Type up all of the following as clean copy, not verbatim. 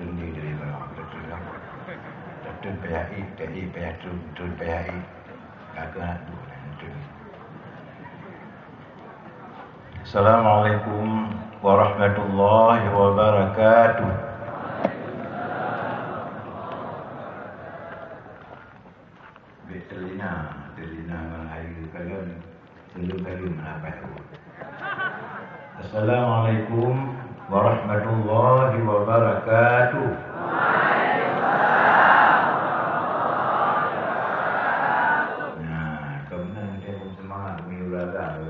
trơn đi đi mà trơn lắm trơn PHI TI trơn PHI cả cơ hạt đủ này trơn. Assalamualaikum warahmatullahi wabarakatuh. Delina malayu kalian belum apa itu. Assalamualaikum warahmatullahi wabarakatuh. Nah, kemudian dia semangat miurada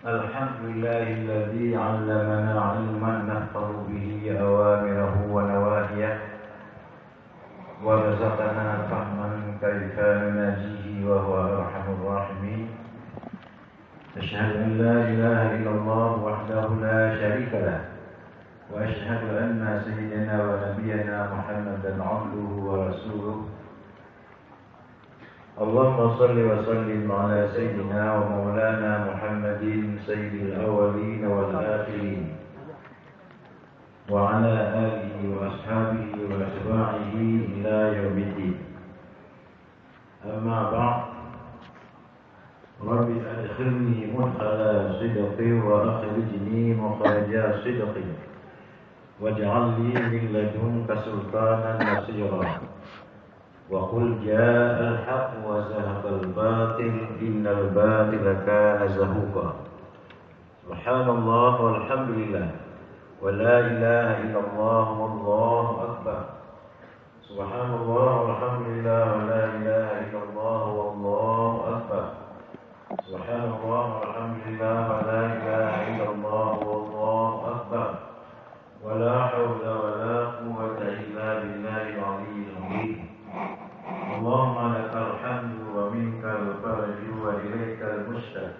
Alhamdulillahilladzi 'allamana 'ilman nahfazu bihi awamirahu wa nawahiyah wa razaqana fahman kayfa nunajihi wa huwa arhamur rahimin. Asyhadu an la ilaha illallah wahdahu la syarika lah wa asyhadu anna sayyidana wa nabiyyana Muhammadan 'abduhu wa rasuluh. Allahumma salli wa sallim ala sayyidina wa maulana Muhammadin sayyidil awwalin wal akhirin wa ala alihi wa ashabihi wa atba'ihi ila yaumiddin. Amma ba'd. Rabbi adkhilni mudkhala sidqi wa akhrijni mukhraja sidqi waj'al li min ladunka sultanan nasira. وَقُلْ جَاءَ الْحَقُّ وَزَهَقَ الْبَاطِلُ إِنَّ الْبَاطِلَ كَانَ زَهُوقًا. Subhanallah walhamdulillah wa la ilaha illallah wallahu akbar. Subhanallah walhamdulillah wa la ilaha illallah wallahu akbar. Subhanallah walhamdulillah wa la ilaha illallah wallahu akbar. Wa la hawla wa la quwwata illa billahil aliyyil azim. Allahumma lakal hamdu wa minkal faraju wa ilaikal mustaq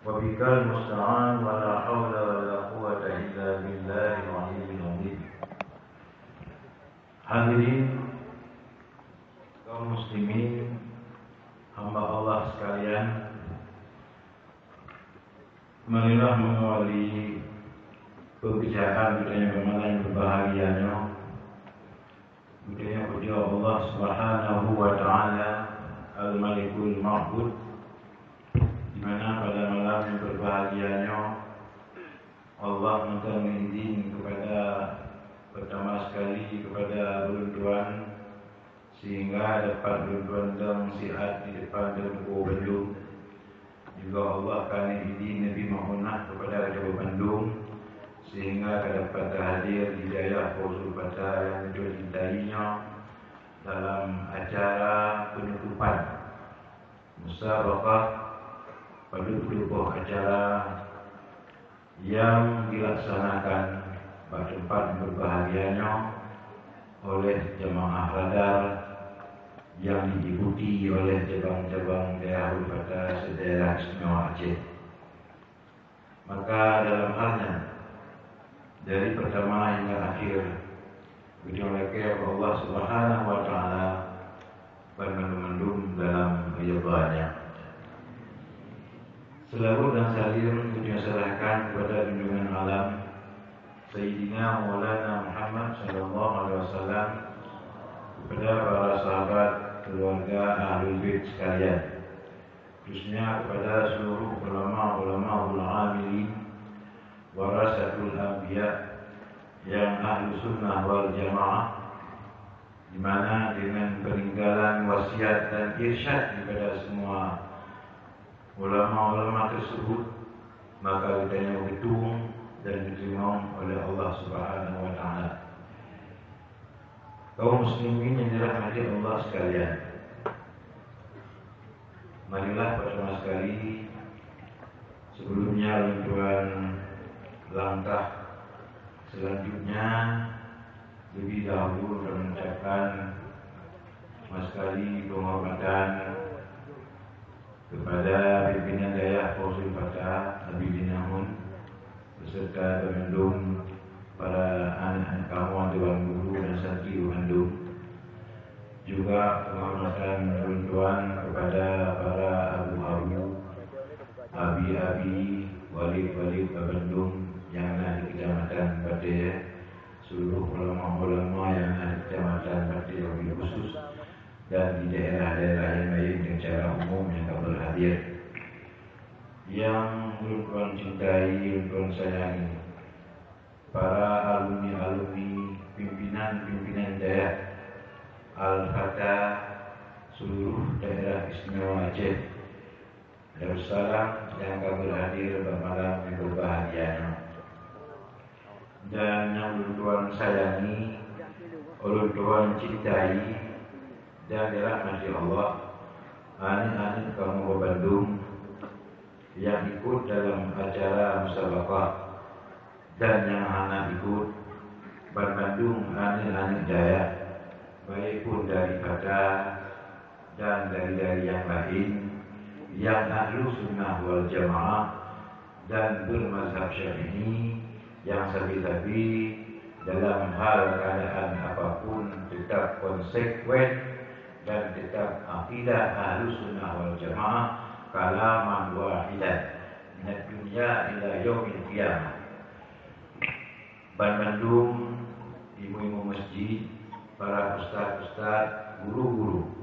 wa bikal musta'an wa la hawla wa la quwwata illa billahil aliyyil azim. Hadirin kaum muslimin, hamba Allah sekalian, marilah mengawali pembicaraan kita yang berbahagianya budaya puja Allah Subhanahu wa taala Al-Malikul Ma'bud, di mana pada malam yang berbahagianya Allah minta izin kepada pertama sekali kepada beruntuan sehingga dapat beruntuan dan sihat di depan dan Bandung. Juga Allah akan izin Nabi Muhammad kepada Jawa Bandung sehingga dapat hadir di daerah Posul Bata yang dicintainya dalam acara penutupan musabaqah penutup acara yang dilaksanakan pada tempat berbahagianya oleh jemaah radar yang diikuti oleh cabang-cabang daerah Bata sedaerah Istimewa Aceh. Maka dalam halnya dari pertama hingga akhir berjumlah Allah Subhanahu wa taala bermendung dalam ridha-Nya. Selalu dan saling kita serahkan kepada junjungan alam Sayyidina Maulana Muhammad sallallahu alaihi wasallam, kepada para sahabat, keluarga Ahlul Bait sekalian, khususnya kepada seluruh ulama amilin warasatul anbiya yang ahlu sunnah wal jamaah, di mana dengan peninggalan wasiat dan irsyad kepada semua ulama-ulama tersebut maka kita berhitung dan diterima oleh Allah Subhanahu wa taala. Kaum muslimin yang dirahmati Allah sekalian, marilah pertama sekali sebelumnya tuan langkah selanjutnya lebih dahulu mengucapkan sekali penghormatan kepada pimpinan daerah Posul Bata Nabi Binahun beserta Bandung, para anak-anak kawan Dewan Guru dan Santri Bandung, juga penghormatan runtuhan kepada para abu-abu abi-abi, wali-wali Bandung yang ada di Kecamatan Bate, seluruh ulama-ulama yang ada di Kecamatan Bate wabil khusus dan di daerah-daerah yang lain dengan cara umum yang tak berhadir, yang tuan cintai, tuan sayangi, para alumni-alumni, pimpinan-pimpinan daerah Al-Fatah seluruh daerah istimewa Aceh, Darussalam yang kami berhadir pada malam yang berbahagia, dan yang Tuan sayangi, Tuan cintai dan dirahmati Allah, anak-anak kamu Bandung yang ikut dalam acara musabaqah dan yang anak ikut Bandung, anak-anak Jaya, baik pun dari Fatah dan dari yang lain yang ahlu sunnah wal jamaah dan bermazhab syafi'i, yang sabi-sabi dalam hal keadaan apapun tetap konsekuen dan tetap akidah ahlu sunnah wal jamaah kalaman wahidan minat dunia ila yaumil qiyamah. Bandung, ibu-ibu masjid, para ustaz-ustaz, guru-guru,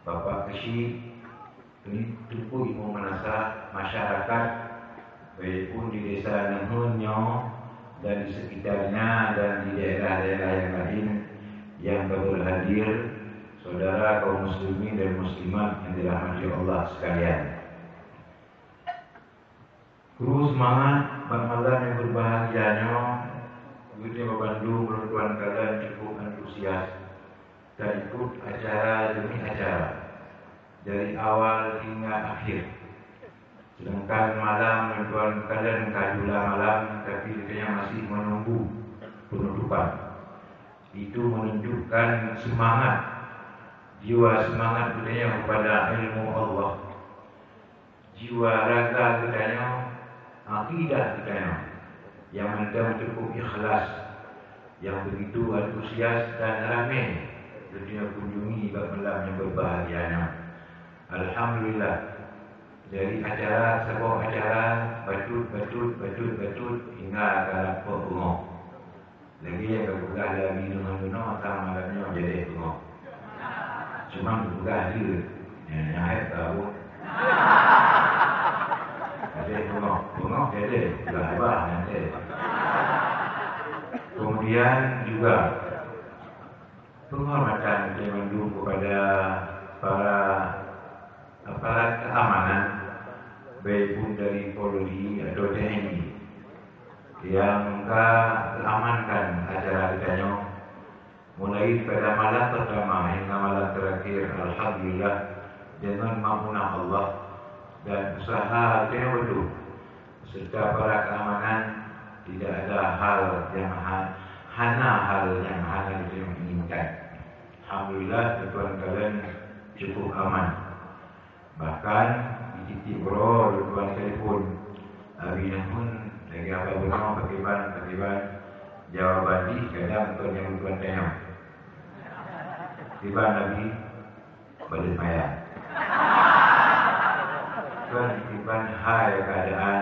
Bapak Kesyik, ini tuku ibu menasa masyarakat, baik pun di desa Nahunyo dan di sekitarnya dan di daerah-daerah yang lain yang berhadir, saudara kaum muslimin dan muslimat yang dirahmati Allah sekalian. Terus semangat bermalam yang berbahagianya, begitu Bandung, tuan kalian cukup antusias dan ikut acara demi acara dari awal hingga akhir. Sedangkan malam tuan kalian kadula malam, tapi kayaknya masih menunggu penutupan. Itu menunjukkan semangat, jiwa semangat budaya kepada ilmu Allah, jiwa raga budaya, akidah budaya yang mendam cukup ikhlas, yang begitu antusias dan ramai dunia kunjungi malam yang berbahagia. Alhamdulillah, dari acara sebuah acara batut hingga kalap pengok. Lagi yang berbuka lagi dengan atau malamnya jadi pengok. Cuma berbuka dia, yang ayat tahu. Jadi pengok jadi berubah nanti. Kemudian juga penghormatan Bandung kepada para aparat keamanan, baik pun dari Polri atau TNI yang mengamankan acara kita, mulai pada malam pertama hingga malam terakhir. Alhamdulillah, dengan mampunah Allah dan usaha Teodo serta para keamanan, tidak ada hal yang hal yang diinginkan. Alhamdulillah, tuan kalian cukup aman. Bahkan di titik bro, tuan telefon Abi Nahun lagi apa benar bagaimana jawaban di kadang tuan yang tuan tanya tiba Nabi balik maya tuan tiba hai keadaan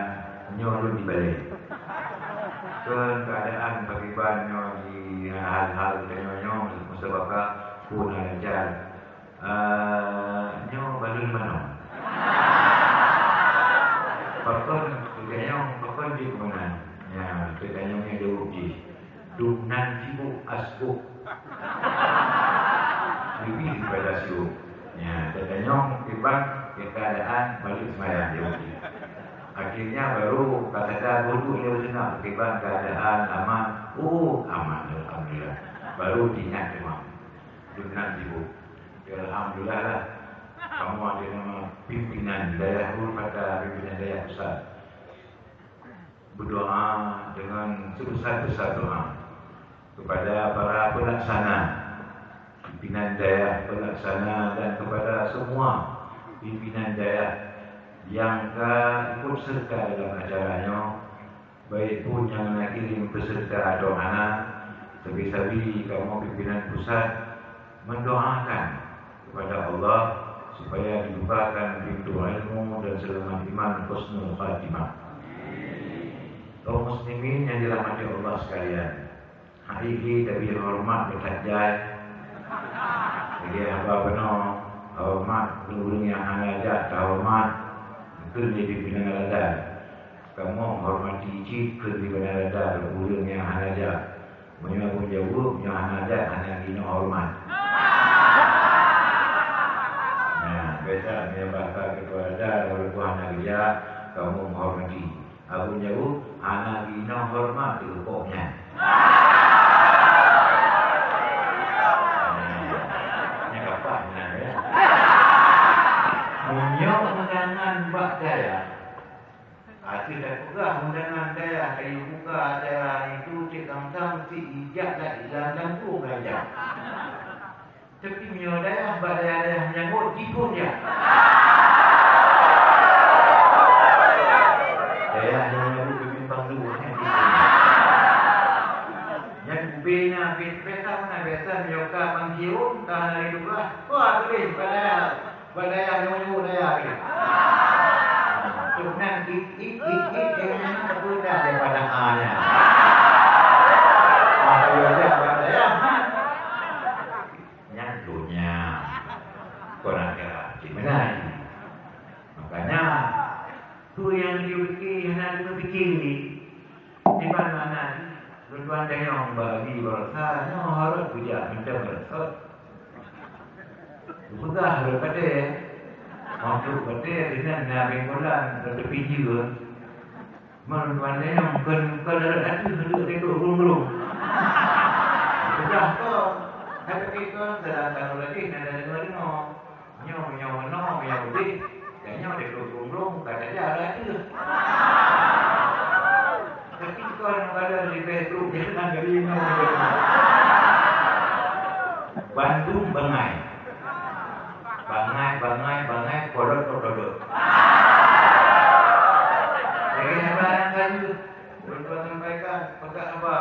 nyolong di balik tuan keadaan bagaimana di hal-hal tanya musabaqah pun lancar. Nyo balun mana? Pakon di mana? Ya, katanya yang jauh di Dunan sibuk asbuk. Lebih daripada sibuk. Ya, katanya timbang keadaan balik semayang jauh di. Akhirnya baru kata dulu dia senang timbang keadaan aman. Oh, aman alhamdulillah. Baru diingat memang Dunan sibuk. Alhamdulillah lah, kamu ada nama pimpinan daerah pada pimpinan daerah pusat. Berdoa dengan sebesar-besar doa kepada para pelaksana, pimpinan daerah pelaksana dan kepada semua pimpinan daerah yang ikut serta dalam acaranya, baik pun yang nak kirim peserta atau anak, sabi-sabi kamu pimpinan pusat mendoakan kepada Allah supaya dibukakan pintu ilmu dan selamat iman husnul khatimah. Kaum muslimin yang dirahmati Allah sekalian, hari ini tapi hormat berhajat. Jadi apa benar hormat guru yang hanya hormat itu jadi pimpinan ada. Kamu hormati cik ke pimpinan ada guru yang hanya menyambut jauh yang hanya gino hormat. Nah, biasa menyebabkan ketua ada kalau Tuhan dia kamu menghormati. Aku jauh anak gino hormat itu pokoknya. Ini apa ya? Munyok undangan mbak saya. Tidak buka undangan saya, kayu buka saya itu cikang-cang si ijak dan ilang tu aja. Tapi menyodaya mbak saya menyambut jipun ya. Saya menyambut bimbang dulu. Yang bina peta mana biasa menyokap mangkiun tanah itu lah. Wah boleh badaya nunggu daya. Cuman yang berbeda daripada A-nya. Kalau ada badaya, nyatunya kurang kira gimana? Makanya tu yang diuki hendak berfikir di mana bertuan dengan bagi berasa, harus puja minta berasa. Bukan berkata. Untuk betul dengan Nabi Muhammad berpikir, merupakan yang kalau ada itu rumrum. Sudah tu, tapi kita sedang tahu lagi ada dua nyawa yang lebih, dan nyawa itu rumrum katanya ada itu. Tapi kalau ada di Facebook jangan dari nyawa. Bandung Bangai. Bangai, kodok. Jadi barang kali bertuan sampaikan, pegah apa?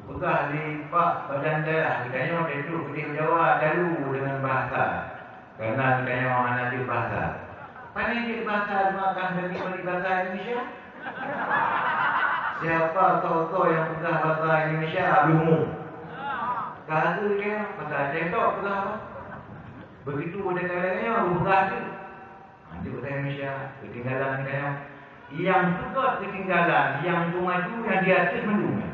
Pegah di Pak Badan Daerah, kitanya itu di Jawa dulu dengan bahasa. Karena kitanya orang nanti bahasa. Pandai di bahasa makan bagi bahasa Indonesia? Siapa tahu yang pegah bahasa Indonesia abimmu? Kalau dia bahasa Cendok pegah apa? Begitu ada kalanya berubah nanti bahasa Indonesia ketinggalan kaya yang juga ketinggalan yang maju yang di atas mendunia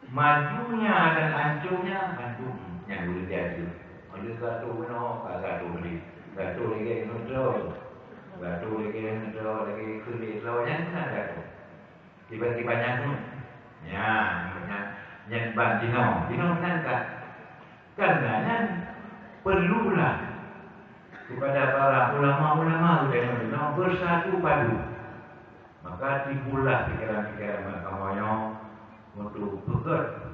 majunya dan hancurnya Bandung yang boleh jadi ada satu benar satu beli satu lagi kontrol satu lagi kulit lawannya kan satu tiba-tiba nyatu nyat dino kan karena perlulah kepada para ulama-ulama yang bersatu padu. Maka timbullah pikiran-pikiran mereka untuk bekerja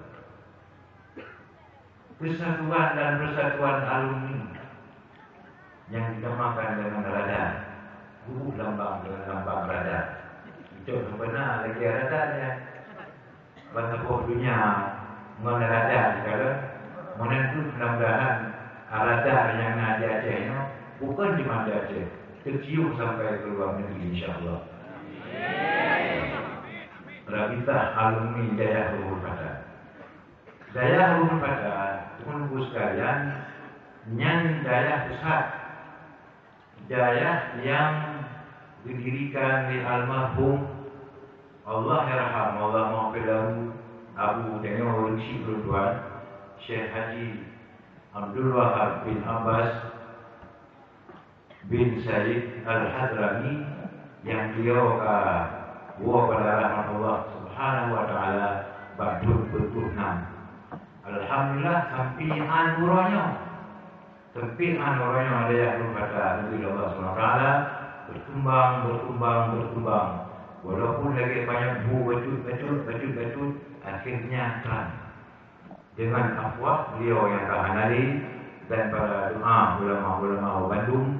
kesatuan dan persatuan alumni yang dinamakan dengan radar. Guru lambang dengan lambang radar. Itu benar lagi radarnya. Bahasa dunia mengenai radar sekarang menentu mudah-mudahan radar yang ada Acehnya bukan di mana Aceh, kecium sampai ke luar negeri insyaAllah. Rabitah alumni Jaya Luhur Pada. Jaya Luhur Pada, menunggu sekalian, yang Jaya Pusat. Jaya yang didirikan di almarhum Allah yarham, Allah maghfirlahu Abu Daniel Rizki Bertuan, Syekh Haji Abdul Wahab bin Abbas bin Said Al-Hadrami yang beliau pada rahmat Allah Subhanahu wa taala badul bertuhan. Alhamdulillah sampian uranya ada yang pada Nabi Allah Subhanahu wa taala berkembang walaupun lagi banyak betul akhirnya terang. Dengan afwah beliau yang tahan hari dan para doa ulama-ulama Bandung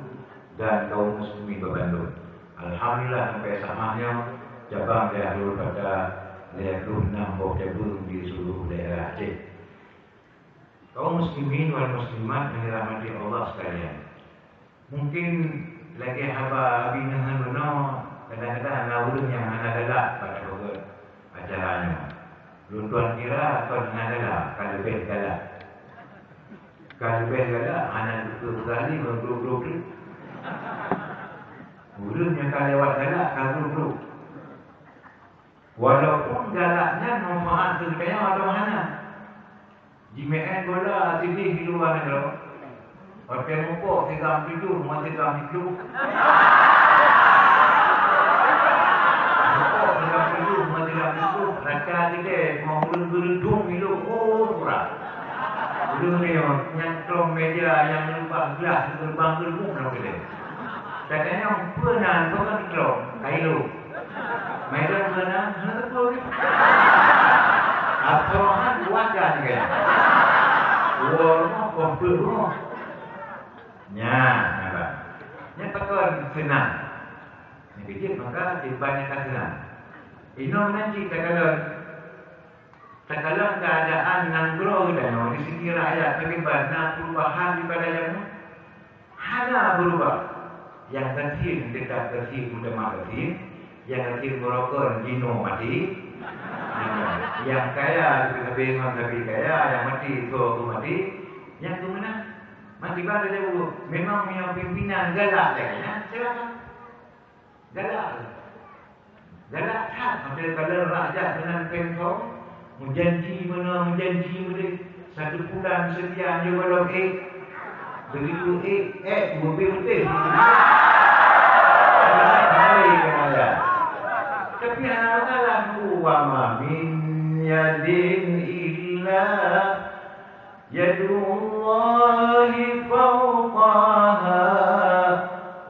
dan kaum muslimin Bandung. Alhamdulillah sampai samanya cabang Darul pada daerah 6 Bok Jabung di seluruh daerah Aceh. kaum muslimin wal muslimat yang dirahmati Allah sekalian. Mungkin lagi haba abinahan benar kadang-kadang naulun yang adalah pada acaranya. Tuan kira tuan adalah kalbet galak. Kalbet galak anak betul kali bergeluk-geluk. Ulun yang kali lewat galak geluk-geluk. Walaupun galaknya manfaat terkaya ada mana. Jimekan bola tidih di luar negara. Pakai mumpuk tiga tidur, mati tiga tidur. Mumpuk tiga tidur, mati tiga tidur. Rakyat tidih mau gerudung itu kurang. Belum ni yang kelom media yang lupa gelas gerbang gerbung nak kita. Katanya pernah bukan kelom, kayu. Medan pernah, hendak pun. Aturan buatkan ke. Wah, kompul. Nya, apa? Nya pakai senang. Yang kecil maka dibanyakan senang. Inom nanti Terkadang keadaan nanggro dan di segi rakyat bagaimana perubahan di badannya hanya berubah. Yang kecil tetap kecil mudah mati, yang kecil merokok jino mati, yang kaya lebih lebih kaya, yang mati itu mati, yang tu mana mati pada dia dulu. Memang punya pimpinan galak ya, silakan galak tak. Macam kalau rakyat dengan pentong menjanji mana satu bulan sekian je kalau begitu betul tapi anak-anak wa ma min yadin illa yadullahi fawqaha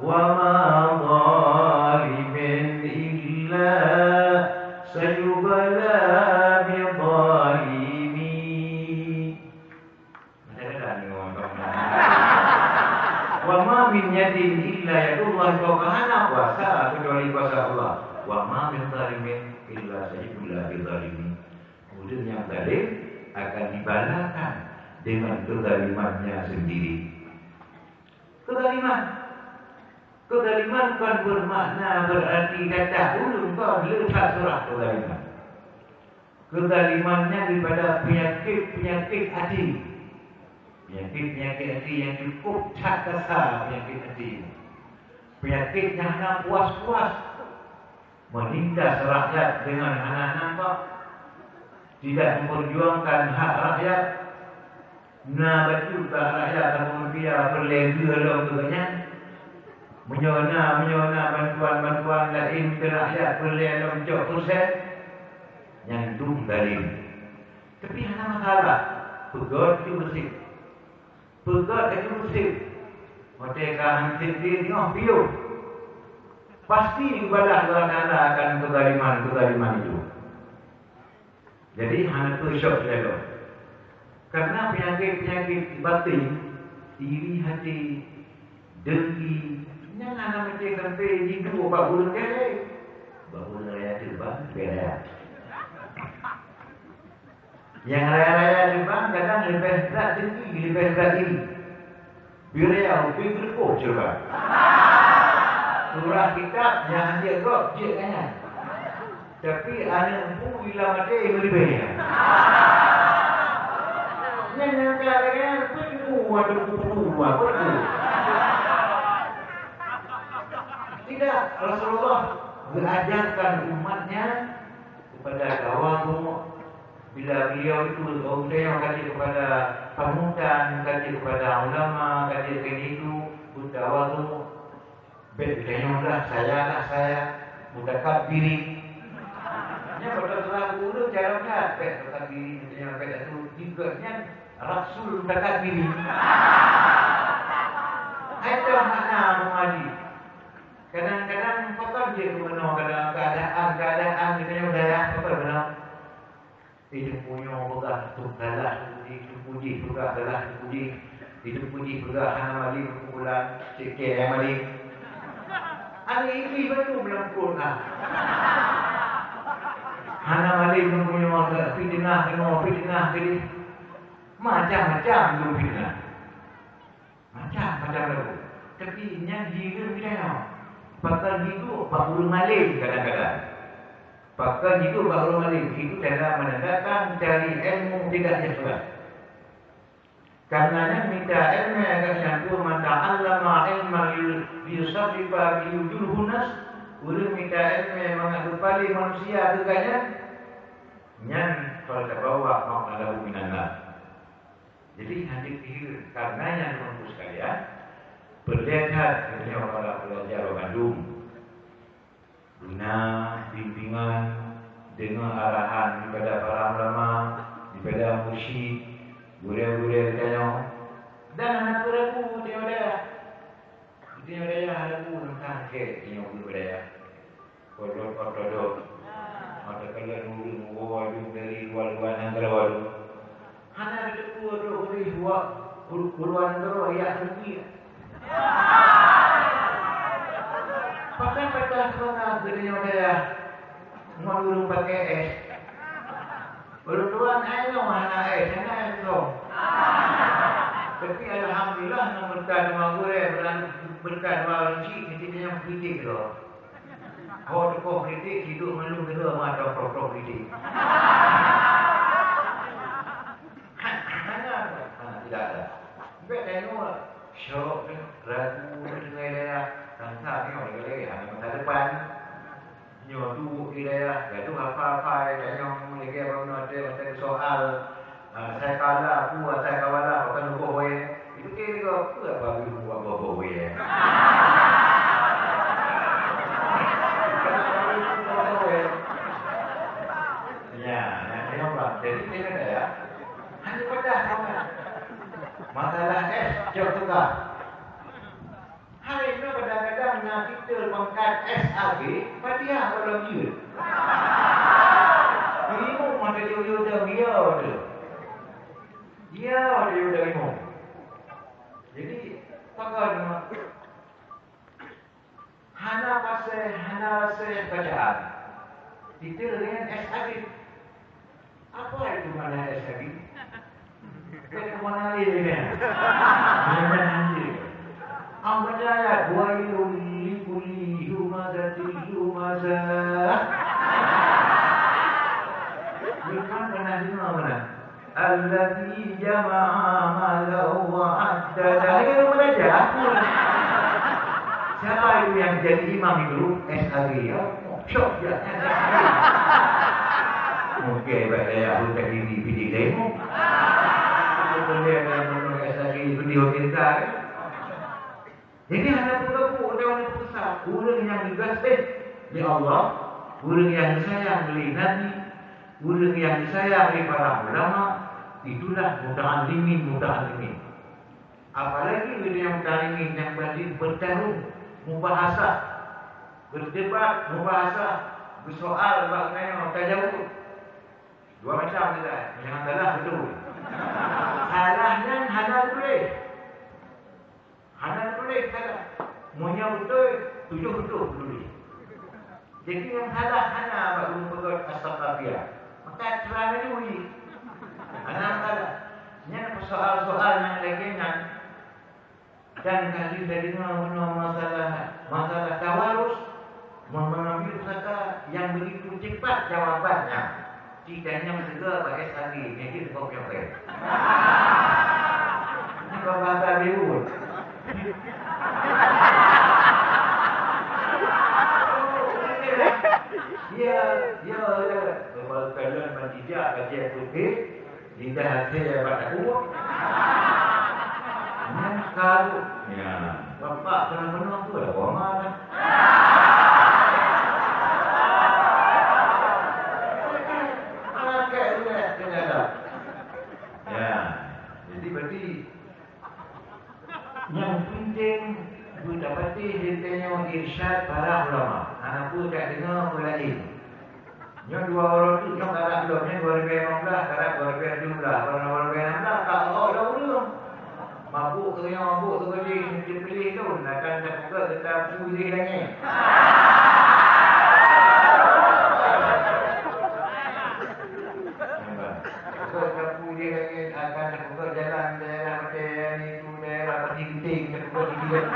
wa ma zalimin illa sayubala min yadin illa yadullah fawqaha kuasa kecuali kuasa Allah. Wa ma min zalimin illa sayyidullahi zalimin. Kemudian yang zalim akan dibalakan dengan kezalimannya sendiri. Kezaliman bukan bermakna berarti kata dulu kau letak surah kezaliman. Kezalimannya daripada penyakit hati. Penyakit hati yang cukup cakasa penyakit hati. Penyakit yang nak puas-puas menindas rakyat dengan anak-anak, tidak memperjuangkan hak rakyat, betul rakyat kemudian berlega dalam tugasnya, menyona bantuan-bantuan lain ke rakyat berlega dalam proses yang itu zalim. Tapi ada masalah, pegot itu bersih. Pegat itu musib. Mereka hansip diri piu. Pasti dibalas Tuhan Allah akan kezaliman itu. Jadi hanya itu syok saja. Karena penyakit batin, iri hati, dengki, jangan anak macam sampai jitu apa bulan kali. Baru raya terbang beda. Yang raya-raya terbang kadang lebih berat dengki, lebih berat iri. Beliau berkok coba. Surah kitab yang dia kok je kan. Tapi anak pun bila mati lebihnya. Yang kadang buat tidak, Rasulullah mengajarkan umatnya kepada kaum. Bila beliau itu beliau kaji kepada panutan, kaji kepada ulama, kaji kepada itu, utawadu, berkayulah saya, mudakab diri. Nya betul-betul guru cara kat, mudakab diri, macam kat itu jikanya Rasul mudakab diri. Itu makna mengaji. Kadang-kadang kotor je benar, keadaan kita udah kotor benar. Hidup punya bergah galah puji bergah galah puji hidup puji bergah hana mali kumpulan sikit mali ani ini betul belum Quran hana mali punya fitnah ini Macam-macam belum fitnah. Macam-macam lagu. Tapi yang diri kita pakar hidup Pak Guru Malik kadang-kadang. Pakar hidup Pak Guru Malik itu dalam menandakan cari ilmu tidak sesuai. Karenanya minta ilmu agar nyampur mata allama ilma liyusafifa liyudulhu nas. Guru minta ilmu mengakupali manusia tegaknya. Nyan kalau terbawa makna minan nas. Jadi hadis ini karenanya teman-teman sekalian berlihat dunia para pelajar Bandung guna bimbingan dengan arahan daripada para ulama, daripada mursyid, guru-guru kaya dan anak guru dia ada tentang dia guru dia. Kodok. Ada kalian nunggu waduh dari luar antara waduh. Hana ada guru antara ya sendiri. Pakai kena dunia dia. Mau guru pakai es. Guru tuan ayo mana es, sana es dong. Tapi alhamdulillah berkat sama berkat wawanci intinya kritik loh. Oh, tokoh kritik hidup malu kedua mata pro kritik. Tidak ada. Baik tengok syok ragu dengan dia tangsa tengok dia hanya masa depan. Nyotu dia itu apa-apa yang mereka baru ada soal saya kalah, saya kalah, bukan bohong. Itu kira apa bohong ya. Jadi ini ya, hanya pada masalah es jauh tukar. Hari ini kadang-kadang nak kita mengkat SAB, dia kalau dia. Ini mana dia udah tu. Dia udah imam. Jadi pakai nama. Hana pasal bacaan. Kita dengan SAB. Apa itu mana SAB? Kita kemana lagi ni? Jangan anjir. Ambil ayat wailul likulli humazatil lumazah. Bukan kena dengar mana? Allazi jama'a malahu wa addada. Ini kan belajar. Siapa itu yang jadi imam itu? SAB. Syok dia. Mungkin saya harus jadi di demo. Kemudian menurut saya itu dihormati. Jadi ada pula orang besar, orang yang digasih di Allah, orang yang disayang oleh Nabi, orang yang disayang oleh para ulama, itulah muta'allimin. Apalagi orang yang muta'allimin yang bertarung, mubahasa, berdebat, bersoal, bagaimana tajawuf. Dua macam kita, jangan salah betul. Salahnya halal boleh salah. Maunya betul, tujuh betul boleh. Jadi yang salah hana baru berbuat astagfirullah. Maka celana dulu. Hana salah. Ini soal-soal yang lainnya. Dan kali dari masalah tawarus mengambil kata yang begitu cepat jawabannya. Tidaknya segera pakai sari, jadi kau pakai. Ini kau bahasa Liu. Ya. Kalau kalian menjijak kajian putih, lidah saya pada umur. Ini kalau, ya, bapak benar-benar tu dah mana? Berarti yang penting dapati ditanya irsyad para ulama. Anak pun tak dengar mulai. Yang dua orang tu yang kalah belumnya 2015, kalah 2017, kalau 2016 tak tahu dah belum. Mabuk tu pilih tu, akan dapat tetap suci lagi. Kalau tak pilih lagi akan kan.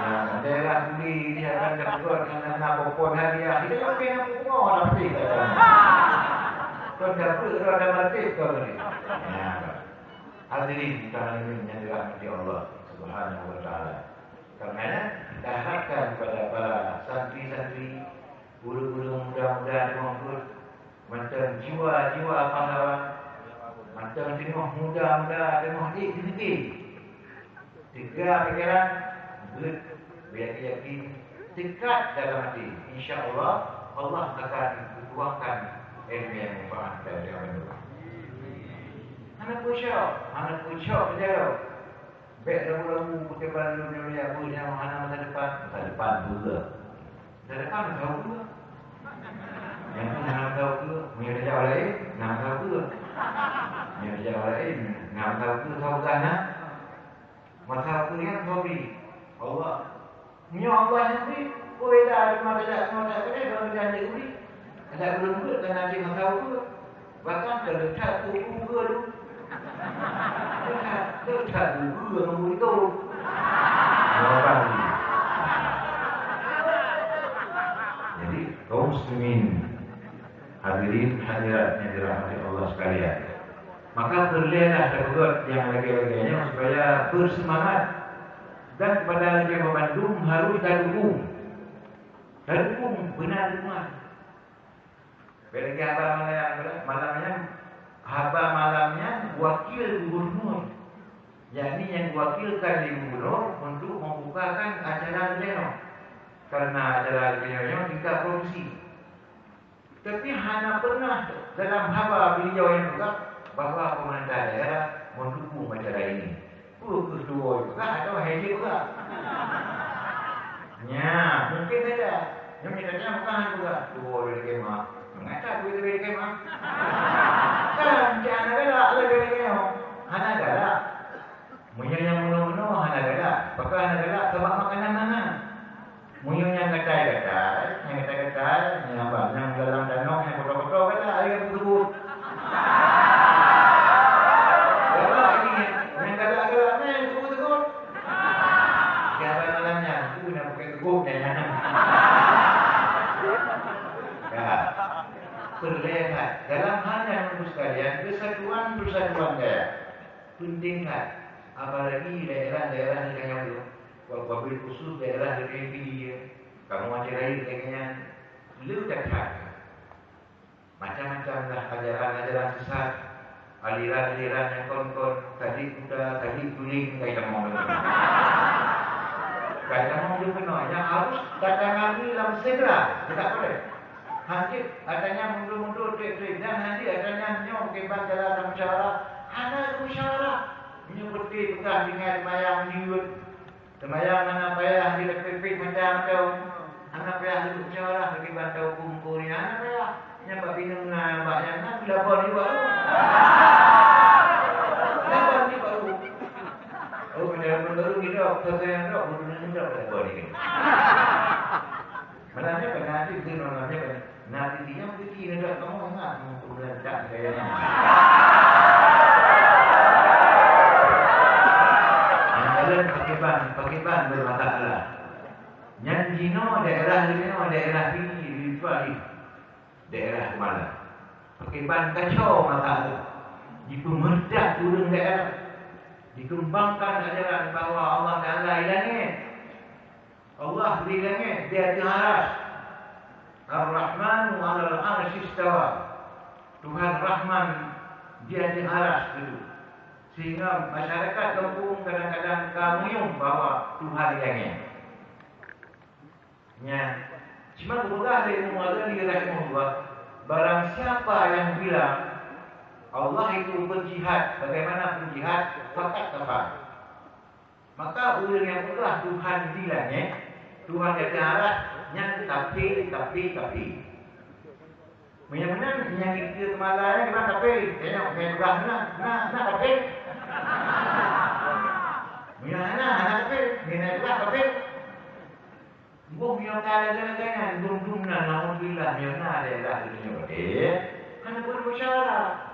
Ya, daerah beli dia akan dapat dengan popon hadiah. Kita kan kena pokok tapi kan. Kau dapat ada mati kau ni. Ya. Hadirin sekalian yang dirahmati Allah Subhanahu wa taala. Karena kita harapkan kepada para santri-santri, guru-guru muda-muda di Mongkut, macam jiwa-jiwa pahlawan, macam jenuh muda-muda jenuh tinggi. Tiga pikiran, yakin, dekat dalam hati. InsyaAllah Allah akan tuangkan ilmu yang manfaat dari kami. Anak pucuk saja. Baik lagu-lagu putih baru dunia punya anak masa depan pula. Masa depan tahu pula. Yang nak tahu pula, punya jawab lain, nak tahu pula. Punya jawab lain, nak tahu pula tahu sana. Masa tu yang tahu Allah. Punya Allah yang beri, boleh dah masa dah kalau janji beri. Ada belum pula dan nanti nak tahu pula. Bahkan terletak tu juga tu. Terletak juga nombor itu. Jadi kaum muslimin, hadirin hadirat yang dirahmati Allah sekalian. Maka berlihatlah terbuat yang lagi-laginya supaya bersemangat dan kepada yang membantu harus dukung. Dukung benar-benar. Belagi malamnya wakil gubernur, yakni yang diwakilkan di gubernur untuk membukakan acara pleno. Karena acara pleno tingkat provinsi. Tapi hanya pernah dalam haba beliau yang juga bahawa pemerintah daerah mendukung acara ini. Kedua juga atau hanya juga. Ya, mungkin saja. Yang minatnya bukan juga dua dari kemah. Mengata duit dari kemah. Kan jangan ada dari kemah. Hana ada. Munyo yang mulu-mulu hana ada. Pakai hana ada sebab makanan mana? Munyo yang kacai, yang apa? Yang dalam danau yang kotor-kotor kata air berbut. Yang galak-galaknya yang berbut-berbut. Siapa malamnya? Itu nak pakai teguk dan terlihat dalam hal yang menurut sekalian persatuan daya pentingkan apalagi daerah-daerah yang belum wabil khusus daerah dari kamu macam lain kayaknya lebih dekat macam-macam lah ajaran-ajaran sesat aliran-aliran yang kon-kon tadi kuda tadi kuning kayak mau yang harus datangan dalam segera tidak boleh. Nanti adanya mundur-mundur trik-trik dan nanti adanya nyok keban dalam musyawarah. Ada musyawarah. Ini seperti bukan dengan semayang diut. Semayang mana payah dilekepik macam kau. Anak payah duduk musyawarah bagi bantau kumpulnya. Anak payah. Yang bak bingung dengan baknya. Nak lapor ni baru. Lapor ni baru. Oh, penjara baru ni dok. Selesai yang dok. Budunan ni dok. Lapor ni. Malahnya pengantin itu namanya nanti dia mesti ada kamu ingat kemudian tak kayaknya. Yang pakiban bermasalah. Yang jino daerah ini di daerah mana? Pakiban kacau masalah. Dipemerdah turun daerah. Dikembangkan ajaran bahawa Allah Taala ilangnya. Allah di langit, dia di aras. Ar-Rahman 'alal 'arsy istawa. Tuhan Rahman, dia di aras itu. Sehingga masyarakat kampung kadang-kadang kamuyung bahawa Tuhan di langit. Ya. Cuma berkata dari Muhammad rahimahullah, barang siapa yang bilang Allah itu berjihad, bagaimana berjihad? Fakat kafar. Maka ulil yang itulah Tuhan di langit. Tuhan di atas yang tapi. Benar-benar yang kita malahnya kita tapi. Tengok merah nak tapi. Mana tapi. Merah tapi. Bung yang kala-kala dum na alhamdulillah yang ada dah dunia. Kan bermusyawarah.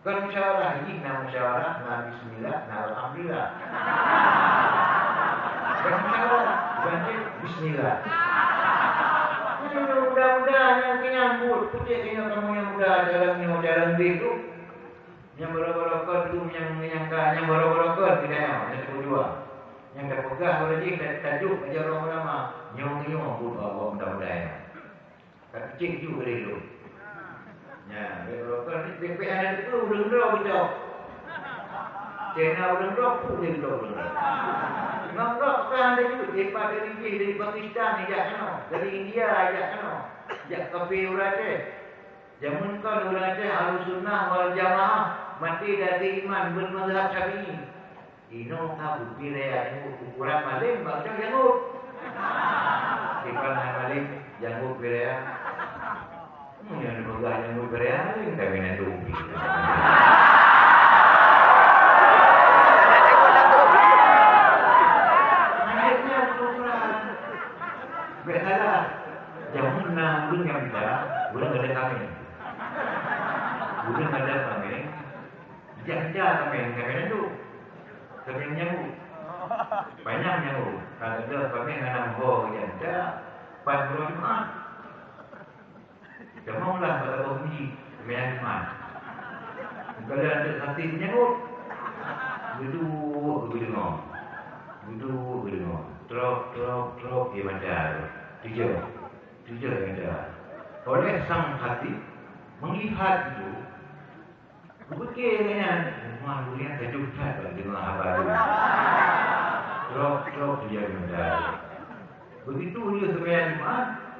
Bermusyawarah ini nama musyawarah, nah bismillah, nah alhamdulillah. Jangan salah. Ganti bismillah. Mudah-mudahan yang menyambut. Putih kena kamu yang mudah jalan itu. Yang berokor itu yang berokor tidak yang kedua. Yang terpegang berarti tajuk ajar orang ulama. Nyong pun Allah mudah-mudahan. Kecil juga itu. Ya, berokor ni BPN itu urang-urang betul. China urang-urang pun dia betul. Ngangkap kan ada juga dari Pakistan ajak kena, dari India ajak kena. Jak kafe urang je. Jamun kan urang je Ahlussunnah wal Jamaah mati dari iman bermazhab Syafi'i. Ino ka bukti raya ukuran maling macam janggut. Ikan maling janggut raya. Yang dipegang janggut raya maling kami nak dupi. Biasalah, jamun na ulun yang kita, ulun ada kami. Ulun ada kami. Janja kami itu. Kami nyamu. Banyak nyamu. Kalau ada kami nak bawa janja, pas berjemaah. Jamulah pada uji Myanmar. Kalau ada hati nyamu, duduk. Trok dia macam tujuh ada. Oleh sang hati melihat itu, berfikirnya manusia terjukat dengan abadi. Trok dia macam. Begitu dia sebenarnya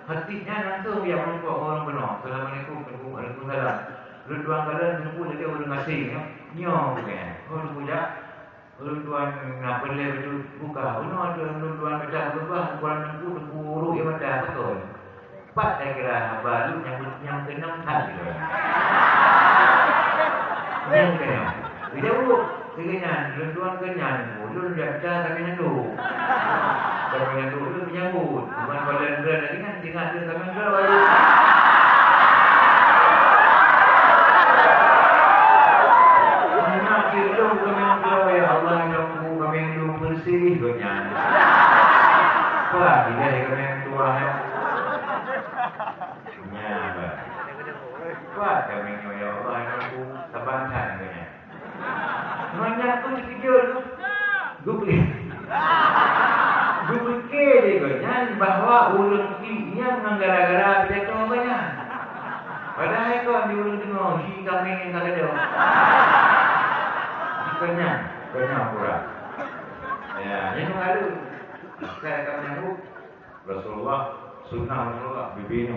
hatinya langsung dia melupa orang benar. Assalamualaikum warahmatullahi wabarakatuh. Luduan kalian tunggu dia udah ngasih nyong kan. Orang punya Luduan nak boleh betul buka. Uno ada luduan macam berubah kurang guru yang macam betul. Pak saya kira baru yang kenang tadi. Yang kenang. Dia bu, kenyan, luduan kenyan. Ulun dia baca tapi nyandu. Kalau nyandu ulun menyambut. Bukan kalau dia lagi kan tinggal dia sama dia baru. Bersih dunia. Wah, dia yang yang tua ya. Apa? Wah, kami ya Allah yang aku terbangkan punya. Mana aku dipikir tu, gue pikir dia bahawa ulun ini menggara-gara dia tu banyak. Padahal kau di ulun tengok si kami yang tak ada. Kenyang pura. Ya, yang lalu saya akan menyebut Rasulullah, sunnah Rasulullah, bibin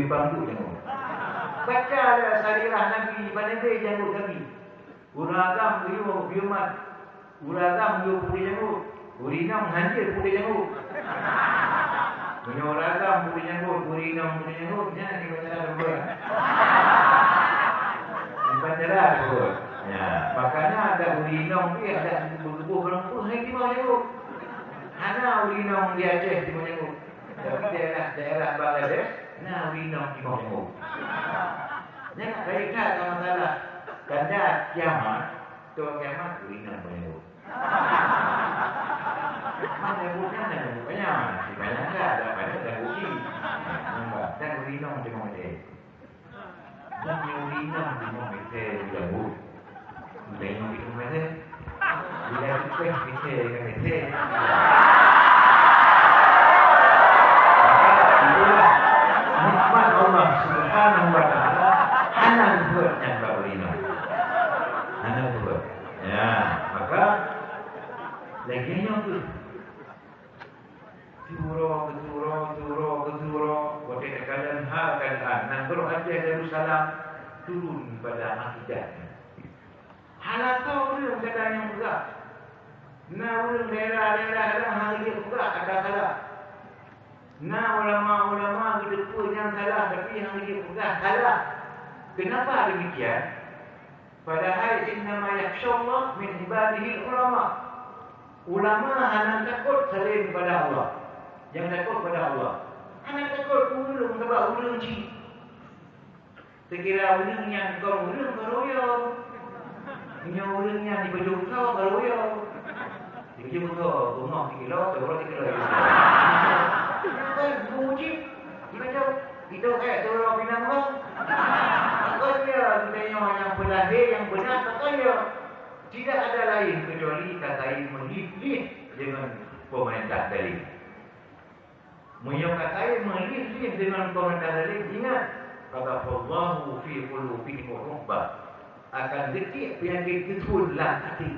bangku janggut. Baca ada sarirah Nabi, bandai janggut Nabi. Uragam biumat, uragam pudi janggut, urinam hancur pudi janggut. Uragam pudi janggut, urinam pudi janggut, jangan dibaca dulu. Dibaca dulu. Ya, makanya ada urinong dia ada buku-buku berempuk lagi mau jenguk. Ada urinong di Aceh di mau jenguk. Tapi daerah Bangladesh, nah urinong di mau jenguk. Jangan kaitan sama salah. Tanda kiamat, tuan kiamat urinong mau jenguk. Mana jenguknya ada jenguknya? Banyak enggak ada banyak ada uji. Nampak dan urinong di mau jenguk. Dan urinong di mau jenguk. Dengan itu mana? Bila kita kita. Nikmat Allah Subhanahu wa taala halal buat yang baru ini. Halal buat. Ya, maka laginya tu Turo, waktu keadaan hal keadaan. Nanti aja Yerusalem turun pada akidahnya. Halakau dia keadaan yang berat. Nah, daerah-daerah hal dia berat ada salah. Nah, ulama-ulama kita pun yang salah tapi yang dia berat salah. Kenapa demikian? Padahal innama yakhshallah min ibadihi ulama. Ulama hanya takut selain pada Allah. Yang takut pada Allah. Hanya takut ulung sebab ulung ci. Sekira ulung yang kau ulung baroyo. Punya ulung yang di baju kau baroyo. Jadi betul, rumah 3 kilo, turun 3 kilo. Kan buji. Kita turun pinang bang. Takkannya kita yang berlahir yang benar, takkannya tidak ada lain kecuali katai melipih dengan pemerintah dalil. Katai melipih dengan pemerintah dalil. Ingat, kata Allah fi qulubikum ruhbah. Akan detik penyakit ketulah hati.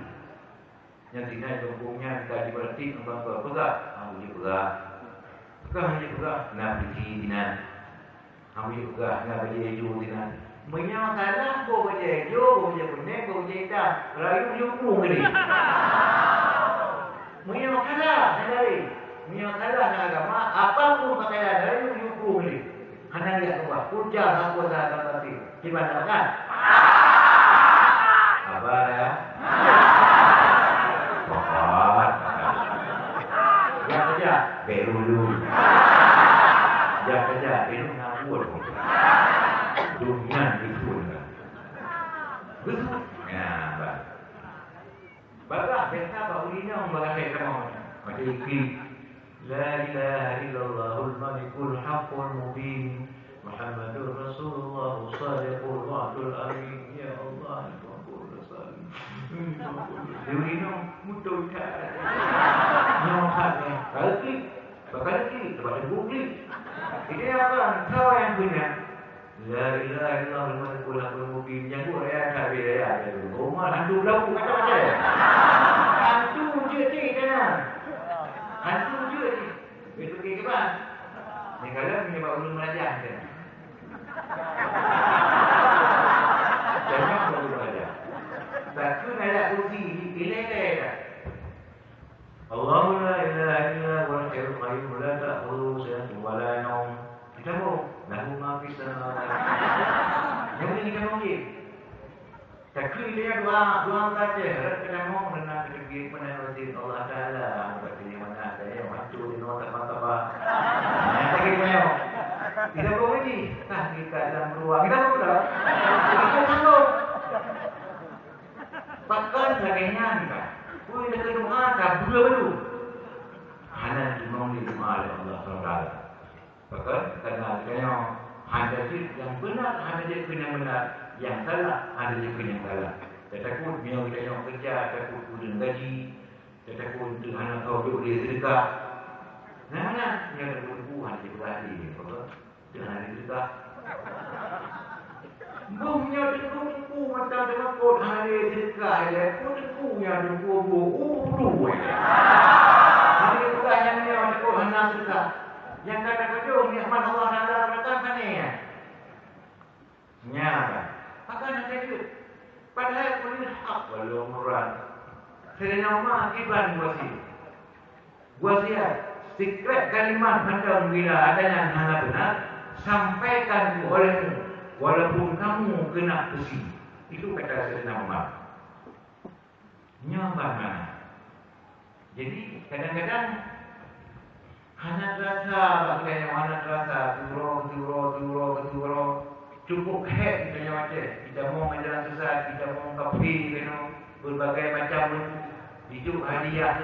Yang tidak jompunya tadi berarti nampak pegang, ambil pegang. Pegang hanya pegang, nak pergi dinan. Ambil pegang, nak pergi ejo dinan. Menyamakanlah kau kerja ejo, kau kerja pening, kau kerja hitam. Rayu jumpu ni. Menyamakanlah dari. Menyamakanlah dengan agama. Apapun pakaian rayu jumpu ni. Hanya lihat keluar. Pujar aku dah berarti. Gimana kan? Apa ya? Dia kerja berulu. Dia kerja itu ngawur. Dunia itu. Betul. Ya, baik. Baiklah, biasa baulinya membagai kamu. Macam ini. La ilaha illallahul malikul haqqul mubin. Muhammadur Rasulullah sadiqul wa'dul amin. Ya Allah, Dewi no mutul kan. Nyokapnya kali kepada publik. Ini apa? Kau yang punya. La ilaha illallah al-malikul haqqul mubin. Yang gua ya tak beda ya. Rumah hantu lau macam-macam. Hantu je cik kan. Hantu je cik. Itu ke kan? Ni kalau punya pak ulun belajar kan. Jangan perlu belajar. Satu ayat kursi ini Allahu la ilaha illa huwal hayyul qayyum la ta'khudhuhu sinatun wa la nawm. Kita mau lahu ma fis samawati. Yang ini kita mau ni. Takbir dia dua baca. Kita mau renang takbir pada wajib Allah Taala. Berarti mana ada yang waktu di nota apa. Yang kita mau. Kita mau ni. Kita dalam ruang. Kita mau dah. Kita mau. Bahkan sebagainya kita. Kui nak doa dah dua baru. Hanya cuma di doa oleh Allah SWT. Bahkan kerana saya hanya yang benar, hanya dia yang benar. Yang salah, hanya dia yang salah. Saya takut bila kita yang kerja, takut udang gaji. Saya takut dengan kau boleh sedekah. Nah, yang terlalu hanya dia berhati. Dengan hari sedekah. Bumnya tengku macam dengan kod hari sedekah ya. Kod tengkunya tengku bulu. Hari sedekah yang ni macam kod hendak sedekah. Yang kata-kata nikmat Allah Taala berkata ni ya. Nyata. Akan ada itu. Padahal kulit hak walau murad. Sedang nama akibat wasiat. Secret kalimat tentang bila adanya hal benar sampaikan olehmu. Walaupun kamu kena besi. Itu kata Sayyidina Umar. Nyaman mana? Jadi kadang-kadang hanya terasa bagainya mana terasa turo cukup head kita macam kita mau menjalan sesat, kita mau kafe, berbagai macam hidup hadiah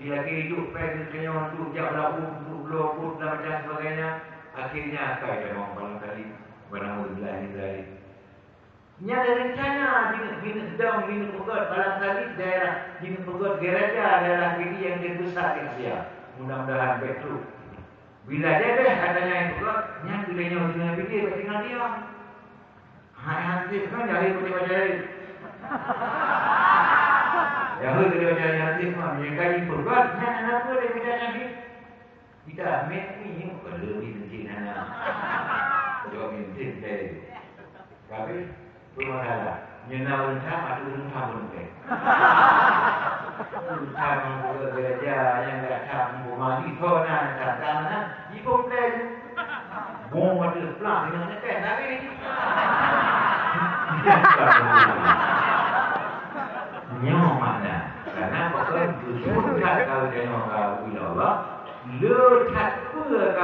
dia hidup pada untuk jauh untuk blok dan macam sebagainya. Akhirnya kita mau barangkali Alhamdulillah. Nya ada rencana sedang bina pegot barangkali daerah bina pegot gereja daerah ini yang terbesar di Asia. Mudah-mudahan betul. Bila dia dah katanya yang pegot, nya bilanya dengan fikir tinggal diam. Hati kan jadi baca-baca. Ya baca hati mah menyekai pegot nya apa dia bidanya ni? Kita ni perlu dibincangkan. Jawab mintin dari tapi bermasalah nyenau entah atau entah bontek entah membuat gereja yang tak membuat ikona tak mana ikut dan bom ada pelan dengan nekat tapi nyawa mana karena bukan bersyukur kalau nyawa kau Allah letak pula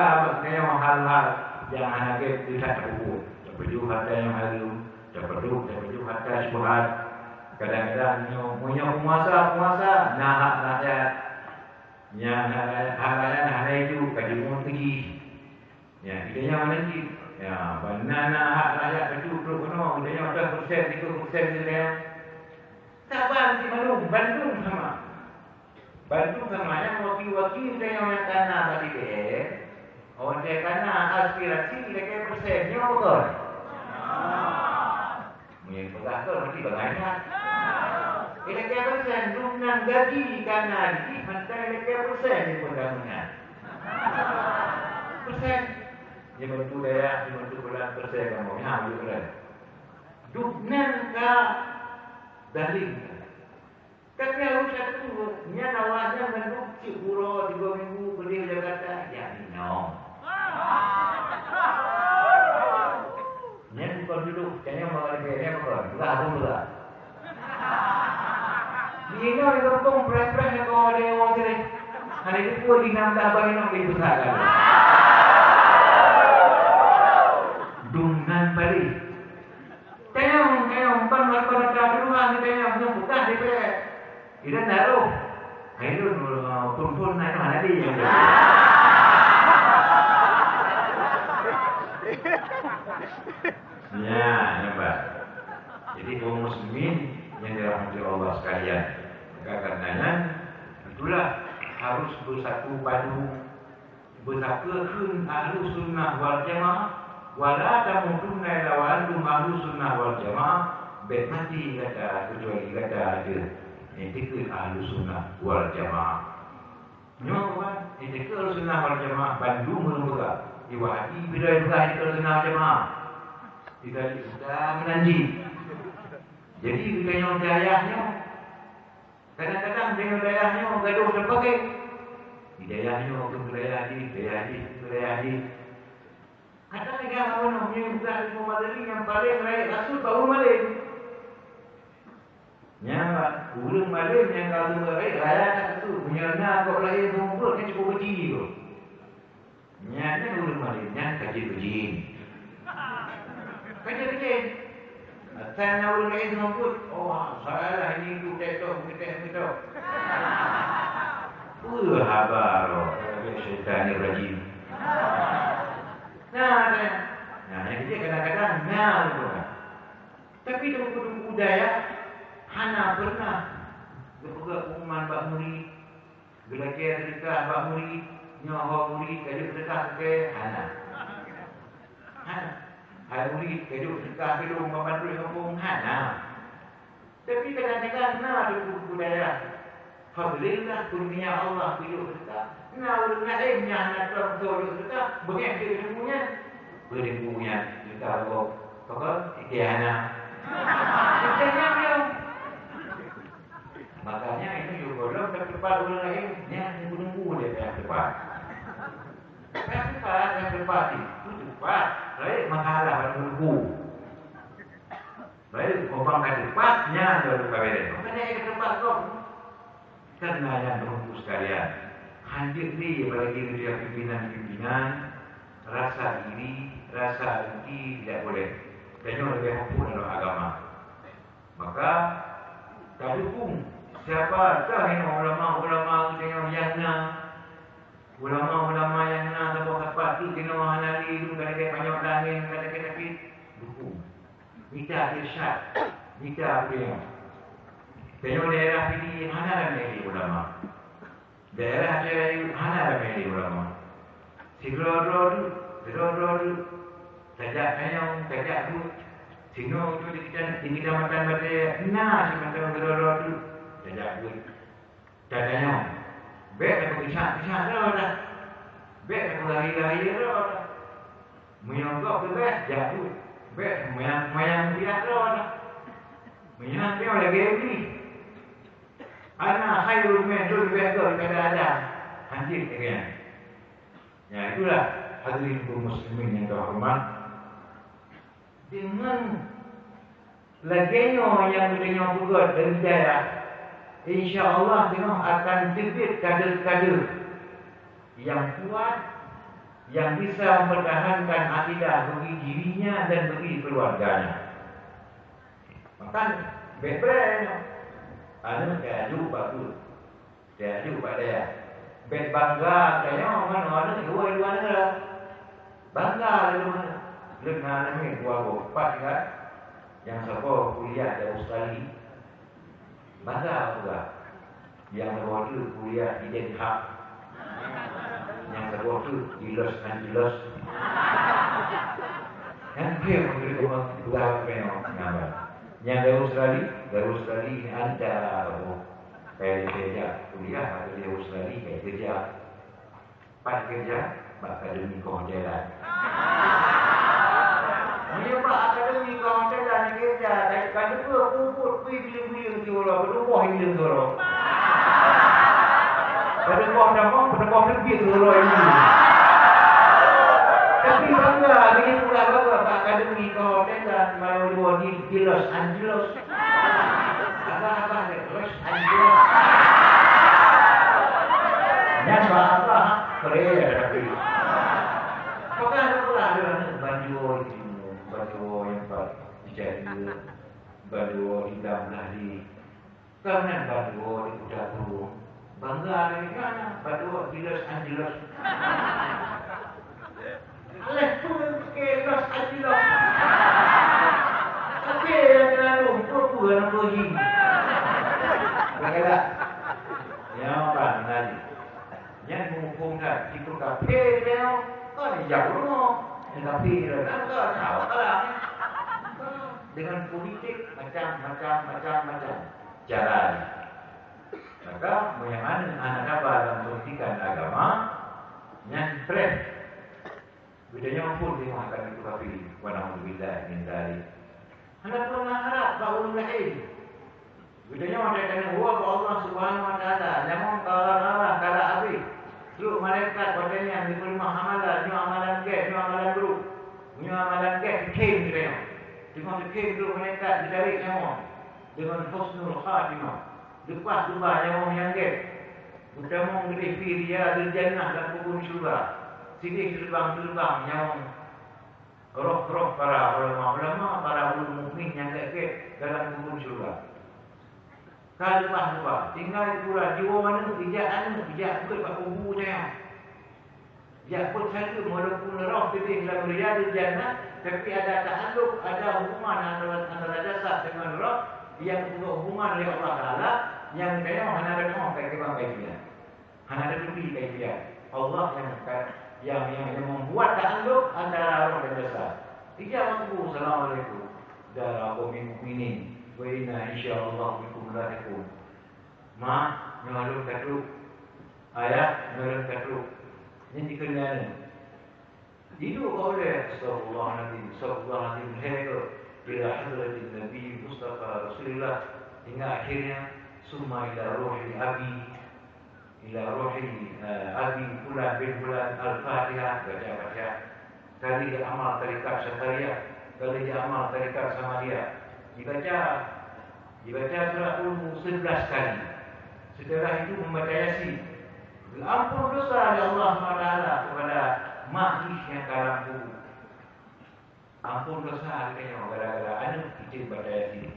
nyawa hal-hal yang anak kita tidak tahu, terperju harta yang halu, terperju harta syubhat. Kadang-kadang punya penguasa nak rakyat, yang hal itu kadimun pergi. Ya, kita yang mana sih? Ya, banana hak rakyat itu perlu kita yang ada persen 3% dia. Sabar di Bandung sama yang wakil-wakil dia yang tanah tadi deh. Orang dia karena aspirasi dia persennya betul. Mungkin betul mesti banyak. Ini persen dengan gaji karena di pantai persen di perdagangan. Persen. Dia bantu daya, dia bantu bulan persen kamu. Ya, bulan. Duknan ka daling. Tapi harus satu, nya awalnya menduk Cipuro 3 minggu beli Jakarta, ya minum. Nya bukan duduk, kayaknya mau lagi bukan, enggak. Ini orang kampung berat-berat yang kau ada yang orang ini. Hari itu pun dinamda bagi nak beli besar. Dungan balik. Kayong, pan duluan kayong buka DPR. Ida naruh. Itu pun naik mana dia. Ya, nampak. Jadi kaum muslimin yang dirahmati Allah sekalian, karenanya itulah harus bersatu padu, bersatukan ahlu sunnah wal jamaah, wala tamutunna illa wa antum ahlu sunnah wal jamaah, bermati kata kecuali kata ada etika ahlu sunnah wal jamaah. Nyawa etika ahlu sunnah wal jamaah Bandung menunggu diwahati bila etika ahlu sunnah wal jamaah tidak menanji. Jadi dengan dayahnya, kadang-kadang dengan dayahnya gaduh terpakai. Dayahnya untuk daya di. Kadang-kadang orang yang bukan ilmu madani yang paling baik, rasul baru malim. Yang urung malim yang kalau baik, raya itu menyerna kau lahir kumpul kan cukup biji tu. Nyanya urung malim, nyanya kaji. Kaji. Saya nak urut lagi semput. Oh, salah ini tu kita. Habar. Syaitan yang rajin. Nah, yang dia kadang-kadang tapi dalam budaya, hana pernah berpegang umuman bak murid, belajar sedekah bak murid, nyawa murid, kaya sedekah ke hana. Hai murid, hidup sedekah hidup membantu kampung hana. Tapi kadang-kadang ada budaya. Alhamdulillah kurnia Allah hidup sedekah. Urut ngaimnya nak hidup sedekah, begitu beribunya kita apa ikhana. Makanya itu juga belum terdepan ulang lagi. Yang menunggu dia depan. Yang depan itu cepat. Baik makalah menunggu. Baik orang ke depannya baru kawin. Makanya ke depan kok. Karena yang menunggu sekalian. Hadir ni apalagi dia pimpinan-pimpinan. Rasa iri, rasa dengki tidak boleh. Kayaknya lebih mampu dalam agama. Maka tak dukung. Siapakah yang ulama-ulama yang ulama-ulama yang nak dapat tu kena hanali tu kalau dia banyak langit kalau dia sakit dukung. Minta irsyad, minta apa yang. Tengok daerah ini mana ramai ulama. Daerah mana ramai ulama. Sigro sajak kayong, sajak tu. Sino tu di kecamatan Badai, si macam sigro tu. Sajak tu. Dadanya. Baik aku pisah dah. Baik aku lari dah. Menyonggok ke baik jatuh. Baik mayang dia dah. Menyang dia lagi ni. Ana khairul min dul baik ada. Hancur kalian. Ya itulah hadirin kaum muslimin yang terhormat. Dengan laginya yang dengan juga dari daerah, insya-Allah dia akan terbit kader-kader yang kuat yang bisa mempertahankan akidah bagi dirinya dan bagi keluarganya. Maka Bet-bet. Anu dia jumpa tu. Dia jumpa dia. Bet bangga kayaknya mana dua lah. Bangga lu mana. Lengan ni dua pas kan. Yang siapa kuliah di Australia. Bangga juga. Yang kedua tu kuliah di Den Haag. Yang kedua tu di Los Angeles. Kan dia mengerti orang dua nama. Yang dari Australia ini ada kayak kerja kuliah atau di Australia kayak kerja. Pas kerja, akademi kehotelan. Dia akademi kehotelan kerja. Kan dia kumpul pergi bilang tu orang berubah hilang tu orang. Pada kau lebih tu orang ini. Tapi bangga, dia pula bangga akademi kehotelan malu di Los Angeles. Apa Los Angeles. Yang apa? Korea tapi. Apakah ada pula baju yang dijadi baju di dalam lahir. Karena baju di Kudapu. Bangga dari mana? Baju di Los Angeles. Alas pun ke Los Angeles. Apa yang lalu? Apa yang pergi? Bagaimana? Yang apa nanti? Yang menghubungkan itu kafe dia, kan jauh tapi kan tahu lah. Dengan politik macam jalan. Maka bagaimana anak apa dalam pendidikan agama yang stres. Bedanya pun dia makan itu kafe. Walhamdulillah min dzalik. Anak pun harap baul lahir. Bedanya macam dengan Allah Subhanahu Wa Taala. Namun kalau habis. Lu malaikat padanya yang diterima amalan, ni amalan ke, ni amalan buruk. Ni amalan ke, dikirim dia. Dengan dikirim dulu malaikat ditarik semua. Dengan husnul khatimah. Lepas tu yang ke. Utama menghadapi dia dari jannah dan kubur syurga. Sini terbang yang roh-roh para ulama, para mukmin yang ke dalam kubur syurga. Lepas tinggal pula jiwa mana tidak betul kat kubu dia. Dia pun satu walaupun roh itu dalam riyadul jannah, tapi ada ta'alluq, ada hubungan antara jasad dengan roh yang hubungan oleh Allah Taala yang kaya hana ada kayak dia. Hana ada lebih kayak dia. Allah yang membuat ta'alluq antara roh dan jasad. Tiga waktu assalamualaikum darah mukminin. Wa inna insyaallah bikum lahiqun. Nyalur katu ayat nyalur katu ini dikenal. Itu oleh Rasulullah Hego ila hadratin Nabi Mustafa Rasulullah hingga akhirnya summa ila ruhi abi fulan bin fulan al-Fatihah baca kali dia amal tarikat Syariah, kali dia amal tarikat Samadiyah. Dibaca surah Al-Mulk 11 kali. Setelah itu membaca Yasin. Ampun dosa oleh Allah Taala kepada makhluk yang dalam kubur. Ampun dosa katanya gara-gara anu kita baca Yasin.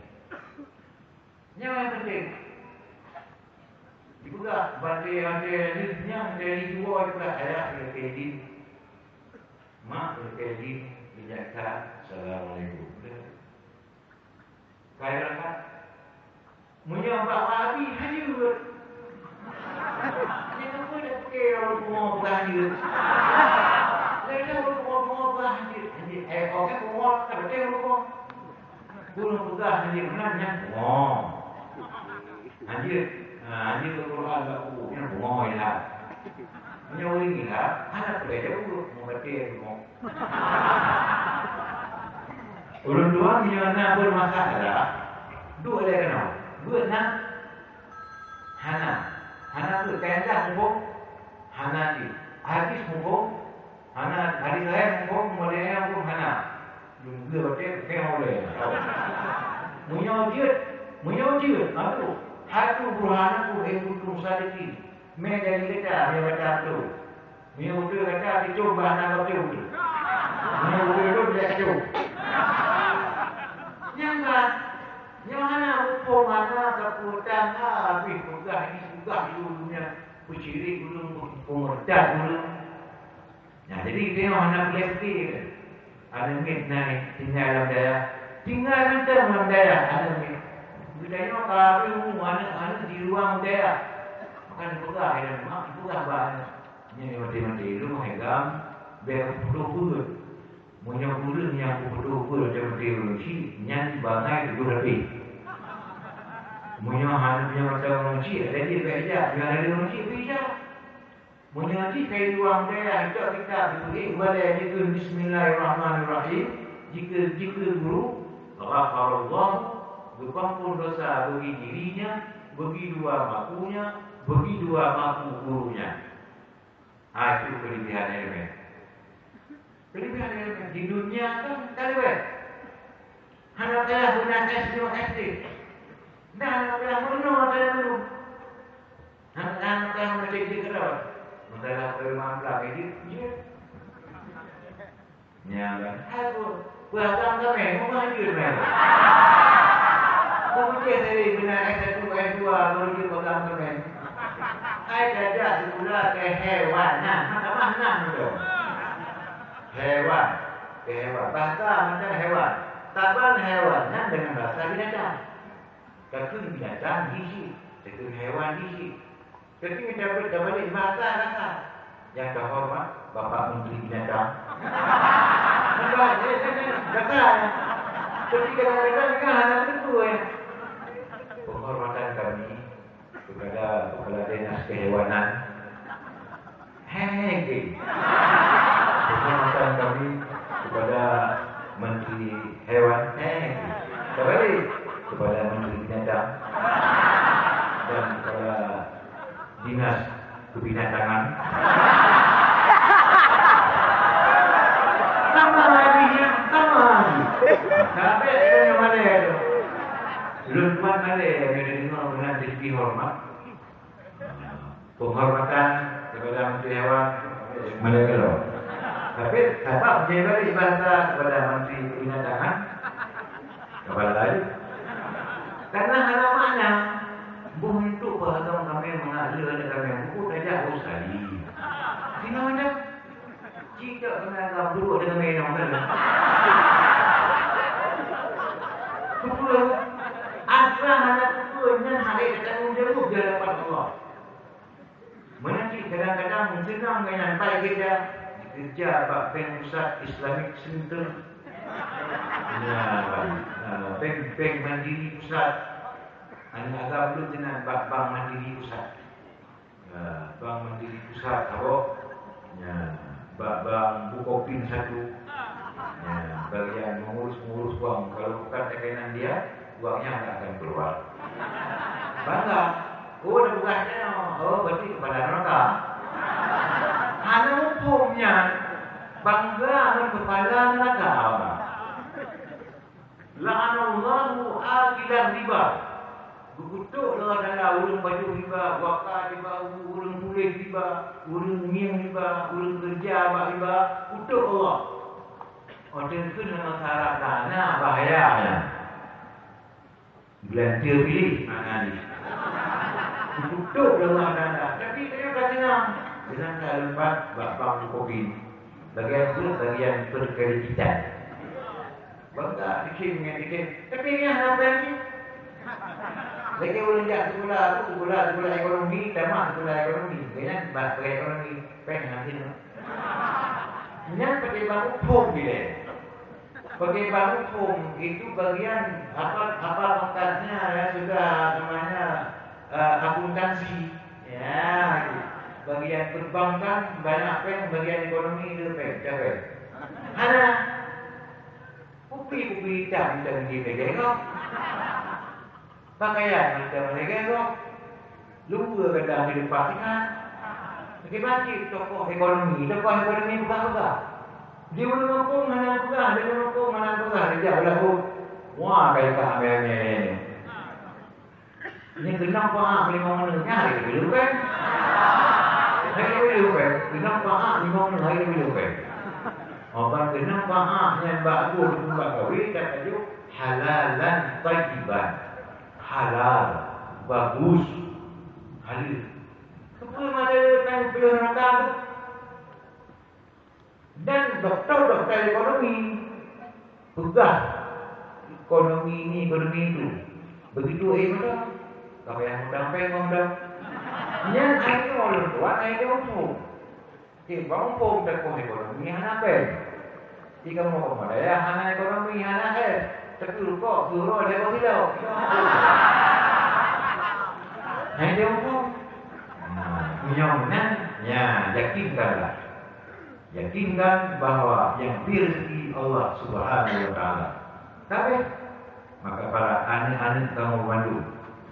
Yang penting juga baca Yasin yang dari dua itu ayat al-Kaidin. Al-Kaidin bijaksana. Assalamualaikum. Kaya kan menyampak Nabi hanyut. Dia tak boleh pakai orang berhanyut. Dia orang berhanyut. Orang semua tak betul rumah. Burung pegah hanyut menanya. Hanyut ke Quran aku. Yang bunga lah. Menyawing lah. Anak belajar buruk. Mengerti rumah. Orang tua menyana bermasalah. Dua dia kenal. Dua nak Hana tu kaedah hukum Hana di. Hadis hukum Hana. Hadis lain hukum mulai hukum Hana. Dua baca kena boleh. Menyawjud. Apa tu? Hatu burhanaku hukum sadiki. Menjadi kita dia baca tu. Menyawjud kata dicoba nak baca tu. Menyawjud dia kacau. Jangan Yang mana hukum mana keputusan habis pegah ini pegah dulunya bercirik dulu pemurtad dulu. Nah jadi tengok anak lelaki ada naik tinggal dalam daerah, tinggal macam dalam daerah ada mit. Bila tengok kalau anak di ruang daerah, makan pegah dan mak pegah banyak. Ini mati lu hegam berpuluh-puluh. Punya puluh yang puluh-puluh macam teologi nyan bangai itu lebih. Punya hanya macam teologi ada di beja, yang ada teologi beja. Punya di kai ruang dia itu kita beri kepada itu Bismillahirrahmanirrahim. Jika guru ghafarallah berpampun dosa bagi dirinya, bagi dua makunya, bagi dua maku gurunya. Itu kelebihan elemen. Kelebihan elemen di dunia kan kalibet. Anak saya guna SD. Dah anak saya menung ada dulu. Anak saya menjadi kerawat. Masalah kelemahan belakang dia. Nyaman. Aku belakang kami, mau maju mana? Kemudian saya guna S1, S2, baru dia belakang kami. Saya kerja sekolah ke hewan. Mana tu? Hewan. Bahasa macam hewan. Taban hewan dengan bahasa binatang. Kekun binatang isi. Kekun hewan isi. Kekun dapat balik bahasa rasa. Yang terhormat Bapak Menteri Binatang. Nampak? Kata. Ketika kadang-kadang kan anak tentu penghormatan kami kepada Kepala Dinas Kehewanan. Hei. Penghormatan kami kepada Menteri Hewan. Kembali kepada Menteri Binatang dan kepada Dinas Kebinatangan. Sama lagi. Sampai yang mana itu? Lukman ada yang dengar dengan segi hormat. Penghormatan kepada Menteri Hewan mana kalau? Tapi apa menjadi bahasa kepada Menteri Kebinatangan? Kepala lain. Karena hal makna untuk bahasa kami mengalir dan kami buku saja harus sekali. Di mana? Jika kena duduk dengan menang mana? Kupul asal hanya kupulnya hari tanggung jawab di hadapan Allah. Menanti kadang-kadang senang dengan baik kita kerja Pak Pusat Islamic Center. Bank Mandiri Pusat. Hanya agak belum dengan Bank Mandiri Pusat. Bank Mandiri Pusat apa? Bank Bukopin satu. Bagian mengurus uang. Kalau bukan tekanan dia, uangnya tidak akan keluar. Bangga. Dah bukannya. Berarti kepada neraka. Hanya hukumnya bangga dengan kepala neraka. La'anallahu akilan riba. Berkutuklah dalam urung baju riba, wakar riba, urung kulit riba, urung miang riba, urung kerja riba. Kutuk Allah. Orang itu dengan syarat dana bahayanya. Belantir pilih mana ni? Kutuk dalam dana. Tapi saya dah senang. Senang saya lempat Bank Kopi. Bagian itu bagian perkreditan. Bangga dikit. Tapi yang apa ni? Lagi orang jak sekolah ekonomi, tamat sekolah ekonomi. Dengan bahasa ekonomi pengen ni. Yang pakai bang hukum bila. Pakai bang hukum itu bagian apa pangkatnya ya sudah namanya akuntansi. Ya, bagian perbankan banyak bagian ekonomi itu capek. Ada Kupi hitam kita tengok. Pakaian kita tengok. Lupa kadang di depan kan. Bagaimana tokoh ekonomi bukan apa. Dia boleh ngomong mana bukan. Dia berlaku. Wah kayak kami ni. Ini kenapa boleh ngomong nyari dulu kan? Hari dulu kan. Kenapa boleh ngomong hari dulu kan? Orang kenapa yang bagus bukan kawin dan baju halalan thayyiban. Halal, bagus, halal. Kemudian ada yang pilih neraka. Dan dokter-dokter ekonomi pegang ekonomi ini, ekonomi itu. Begitu betul. Kalau yang mudah. Yang itu orang tua, itu umum. Bang pom tekong ekonomi hana jika mau kemadaya hana ekonomi hana tapi lupa suruh dia berhilau. Dia umum. Punya yakinkan bahwa yang rezeki Allah Subhanahu wa taala. Tapi maka para anak-anak kamu bantu,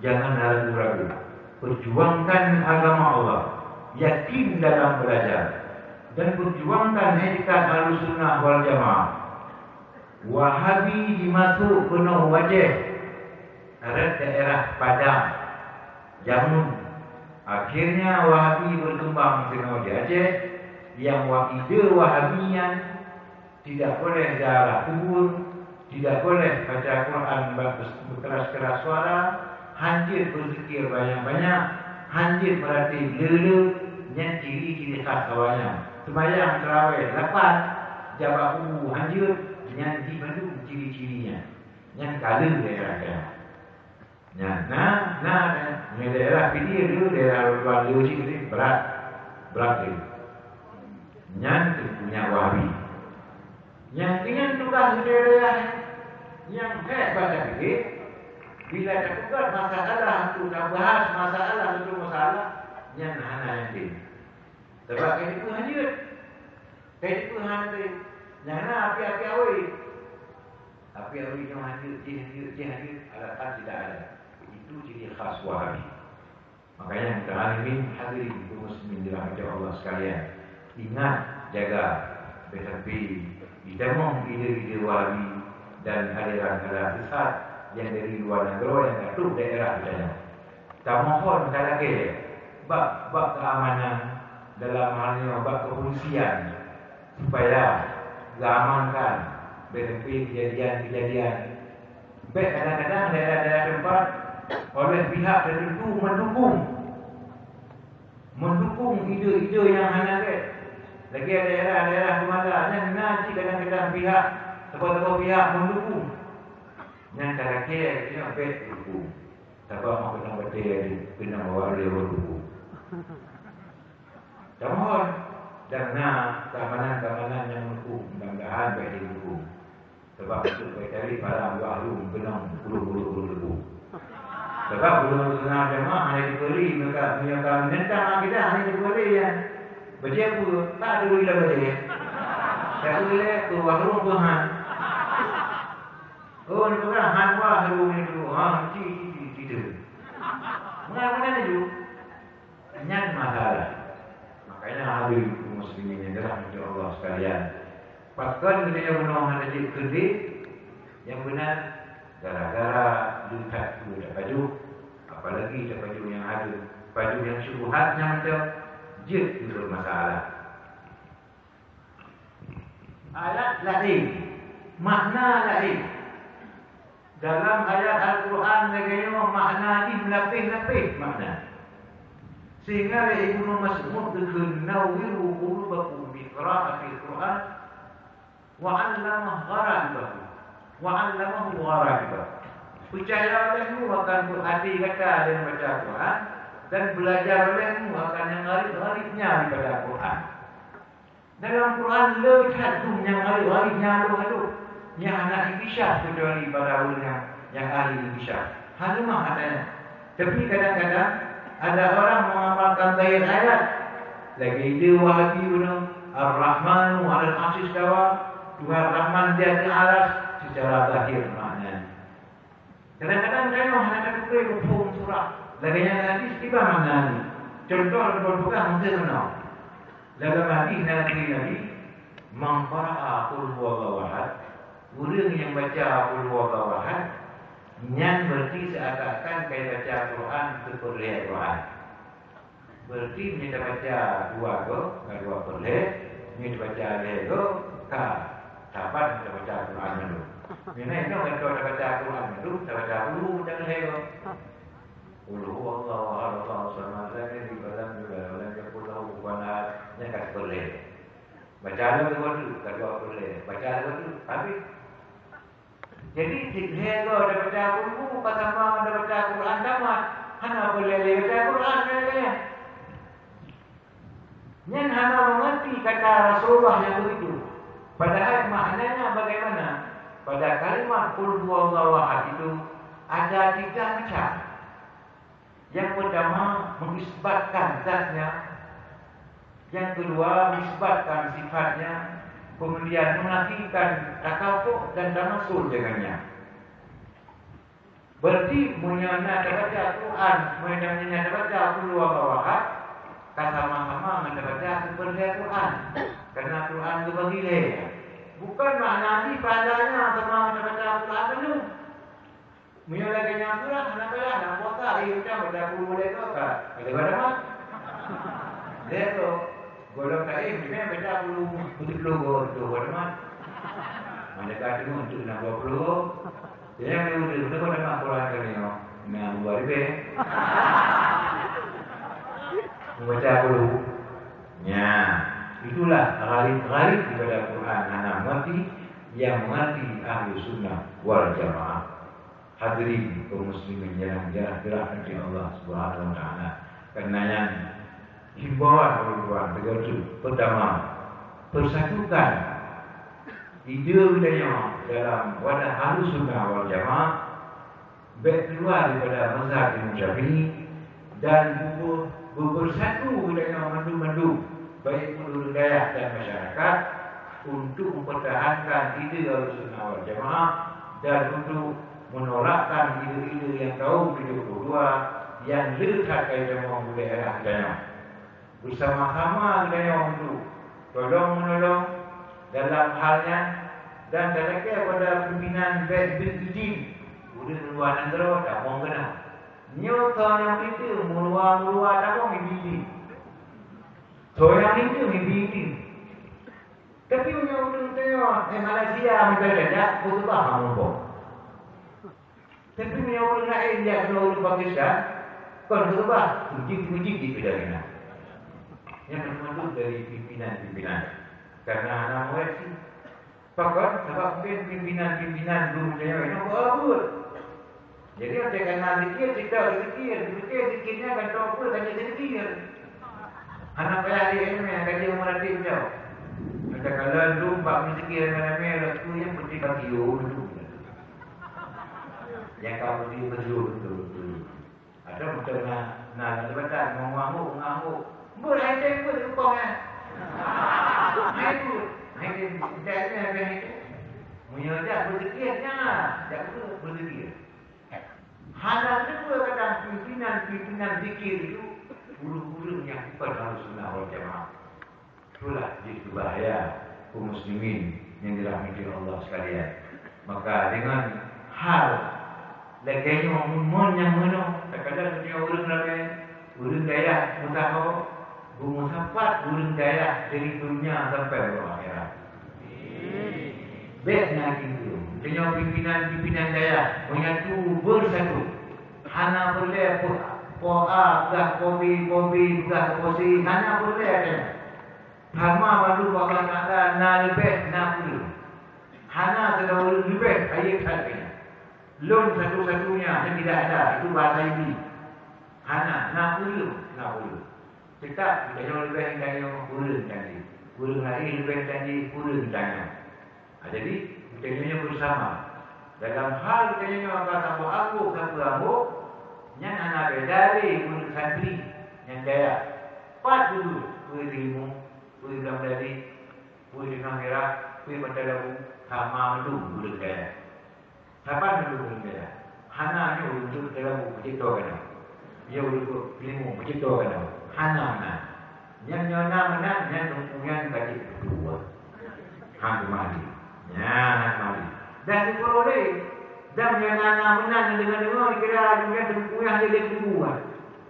jangan ragu-ragu. Perjuangkan agama Allah, yakin dalam belajar. Dan perjuangkan etikat Ahlussunnah wal Jamaah. Wahabi dimasuk penuh wajah daerah Padang, Jamun. Akhirnya Wahabi berkembang penuh di Aceh. Yang ide Wahabiyan tidak boleh ziarah kubur, tidak boleh baca Quran berkeras-keras suara, hancur berzikir banyak-banyak, hancur berarti lele, yang ciri-ciri khas awalnya. Sembahyang terawih 8, jabak kubu hancur, yang di Bandung ciri-cirinya. Yang kalem daerahnya. Ini daerah pilih dulu, daerah luar Leuci ini berat itu. Yang punya Wahabi. Yang ingin tugas daerah yang baca fikir, bila tertukar masalah untuk bahas masalah, yang hana yang sebab itu hancur. Itu hancur. Jangan api-api awi. Api-awi yang hancur, alatan tidak ada. Itu ciri khas Wahabi. Makanya teralimin hadirin muslimin dirahmati Allah sekalian. Ingat, jaga, berhenti, ditemong ide-ide Wahabi dan aliran-aliran sesat yang dari luar negara yang gaduh daerah kita. Kita mohon lagi bab keamanan dalam halnya bab kepolisian supaya diamankan berhenti kejadian-kejadian. Kadang-kadang daerah-daerah tempat oleh pihak tertentu mendukung ide-ide yang hana lagi ada daerah-daerah kemana yang nanti kadang-kadang pihak sebuah pihak mendukung yang karakter kita dukung. Tapi mau kena baca kena bawa dia berdukung. Mohon jangan keamanan yang mendukung, mudah-mudahan baik didukung. Sebab itu saya cari para ahli benang bulu-bulu. Sebab bulu-bulu jemaah hanya diberi mereka punya menentang kita hanya diberi yang baca bulu tak ada bila baca. Tak boleh tu warung Tuhan. Oh ni bukan hanwa harum itu. Tidak. Mana itu? Nyan masalah. Makanya hadir muslimin yang dirahmati Allah sekalian. Paskan kita yang benar ada di kerja yang benar gara-gara lihat tu baju, apalagi baju yang ada baju yang syubhatnya macam jid itu masalah. Ayat lain, makna lain. Dalam ayat Al-Quran negara makna ini berlapis-lapis makna. Sehingga Ibnu Mas'ud nawwiru qulubakum bi qira'atil Quran wa 'allamahu gharaibah. Percaya olehmu akan berarti kata dan baca Quran dan belajar olehmu akan yang gharib-gharibnya daripada Quran. Dalam Quran lihat tu yang gharib-gharibnya tu yang anak isyah kecuali pada ulama yang ahli isyah. Halimah adanya. Tapi kadang-kadang ada orang mengamalkan ayat-ayat lagi dia Wahabi guna Ar-Rahmanu 'alal 'arsy istawa. Tuhan Rahman di atas aras secara zahir maknanya. Kadang-kadang saya hanya tukar hukum surah. Lagi yang hadis tiba maknanya. Contoh berbuka mungkin benar. Dalam hadis Nabi man qara'a qul huwallahu ahad, orang yang baca qul huwallahu ahad yang berarti seakan-akan kayak baca Quran seperti Quran. Berarti kita baca dua perle, kita baca lego, dapat kita baca Quran dulu. Ini kan kalau baca Quran itu, baca dulu jangan helo. Ulu Allah sama saya di badan juga orang yang pulau bukannya nyakat boleh. Baca dulu, kedua boleh. Baca dulu, habis. Jadi helo ada baca buku, kata mama ada baca Quran tamat. Hana boleh baca Quran ya. Yang hana mengerti kata Rasulullah yang begitu. Padahal maknanya bagaimana? Pada kalimat qul huwallahu ahad itu ada 3 macam. Yang pertama mengisbatkan zatnya, yang kedua mengisbatkan sifatnya, kemudian menafikan takafur dan tamasul dengannya. Berarti menyana baca Quran, menyana baca qul huwallahu ahad, sama-sama membaca seperti Quran. Karena Quran itu berbeda. Bukan maknanya padanya sama membaca Quran belum. Menyalakannya Quran, kenapa nak puasa? Kita baca boleh tu kan? Ada berapa? Dia tu golong kain, dia baca 10 tu berapa? Mana kata tu untuk 60. Dia yang dia kau nak Quran kan ni, nak buat lebih. Membaca dulu. Ya, itulah gharib daripada Quran. Anak mengerti yang mengerti ahli sunnah wal jamaah. Hadirin kaum muslimin yang dirahmati Allah Subhanahu wa taala. Karena yang himbauan Al-Quran begitu. Pertama, persatukan ide budaya dalam wadah ahli sunnah wal jamaah. Baik keluar daripada mazhab Imam Syafi'i dan bersatu dengan mandu-mandu baik penduduk daerah dan masyarakat untuk mempertahankan ide Ahlussunnah wal Jamaah dan untuk menolakkan ide-ide yang kaum 72 yang dekat dengan budaya daerah. Bersama-sama dengan untuk tolong-menolong dalam halnya dan terkait pada pimpinan baik bin Udah luar negara tak mau kena. Nyata yang itu meluar tak mau mimpi. So yang itu mimpi. Tapi punya orang tengok Malaysia macam saja, betul paham pun. Tapi punya orang lain yang keluar Pakistan, kan betul paham. Uji di bidangnya. Yang termasuk dari pimpinan. Karena anak mereka pakat sebab pimpinan belum jaya itu betul. Jadi macam kena zikirnya akan tahu pula banyak zikir. Anak payah dia ini yang kaji umur hati jauh. Macam kalau dulu bab zikir dengan merah tu yang putih bagi dulu. Yang kamu dia betul. Ada macam nak sebatan mengamuk. Boleh ada pun lupa kan. Itu jadinya menyajak berzikir jangan. Jangan berzikir. Hanya kedua kata pimpinan zikir itu guru-guru yang bukan Ahlussunnah wal Jamaah. Itulah jadi bahaya kaum muslimin yang dirahmati Allah sekalian. Maka dengan hal laganya umum yang mana terkadang punya urang daya mutaho musafat urang daya dari dunia sampai ke akhirat. Baiknya gitu. Dengan pimpinan daya menyatu bersatu. Hana boleh poa dah kopi dah kosi hana boleh. Hama baru bakal ada nalbet nakul. Hana sudah lebih ayat tadi. Lon satu-satunya yang tidak ada itu bahasa ini. Hana nakul. Tetap kita jangan lebih dari kurang tadi. Kurang lagi lebih dari kurang tadi. Jadi kita bersama. Dalam hal kita kata aku yang anak bedari untuk santri yang daya. Pat dulu, dirimu, dalam dari, dalam merah, pada sama dulu daya. Siapa dulu daya? Hana ni untuk dalam penciptaan. Ia untuk ilmu penciptaan. Hana. Yang mana yang mempunyai bagi kedua. Hang mari. Mari. Dan diperoleh dan yang anak menang dengan kira dunia terpunyai dia kedua.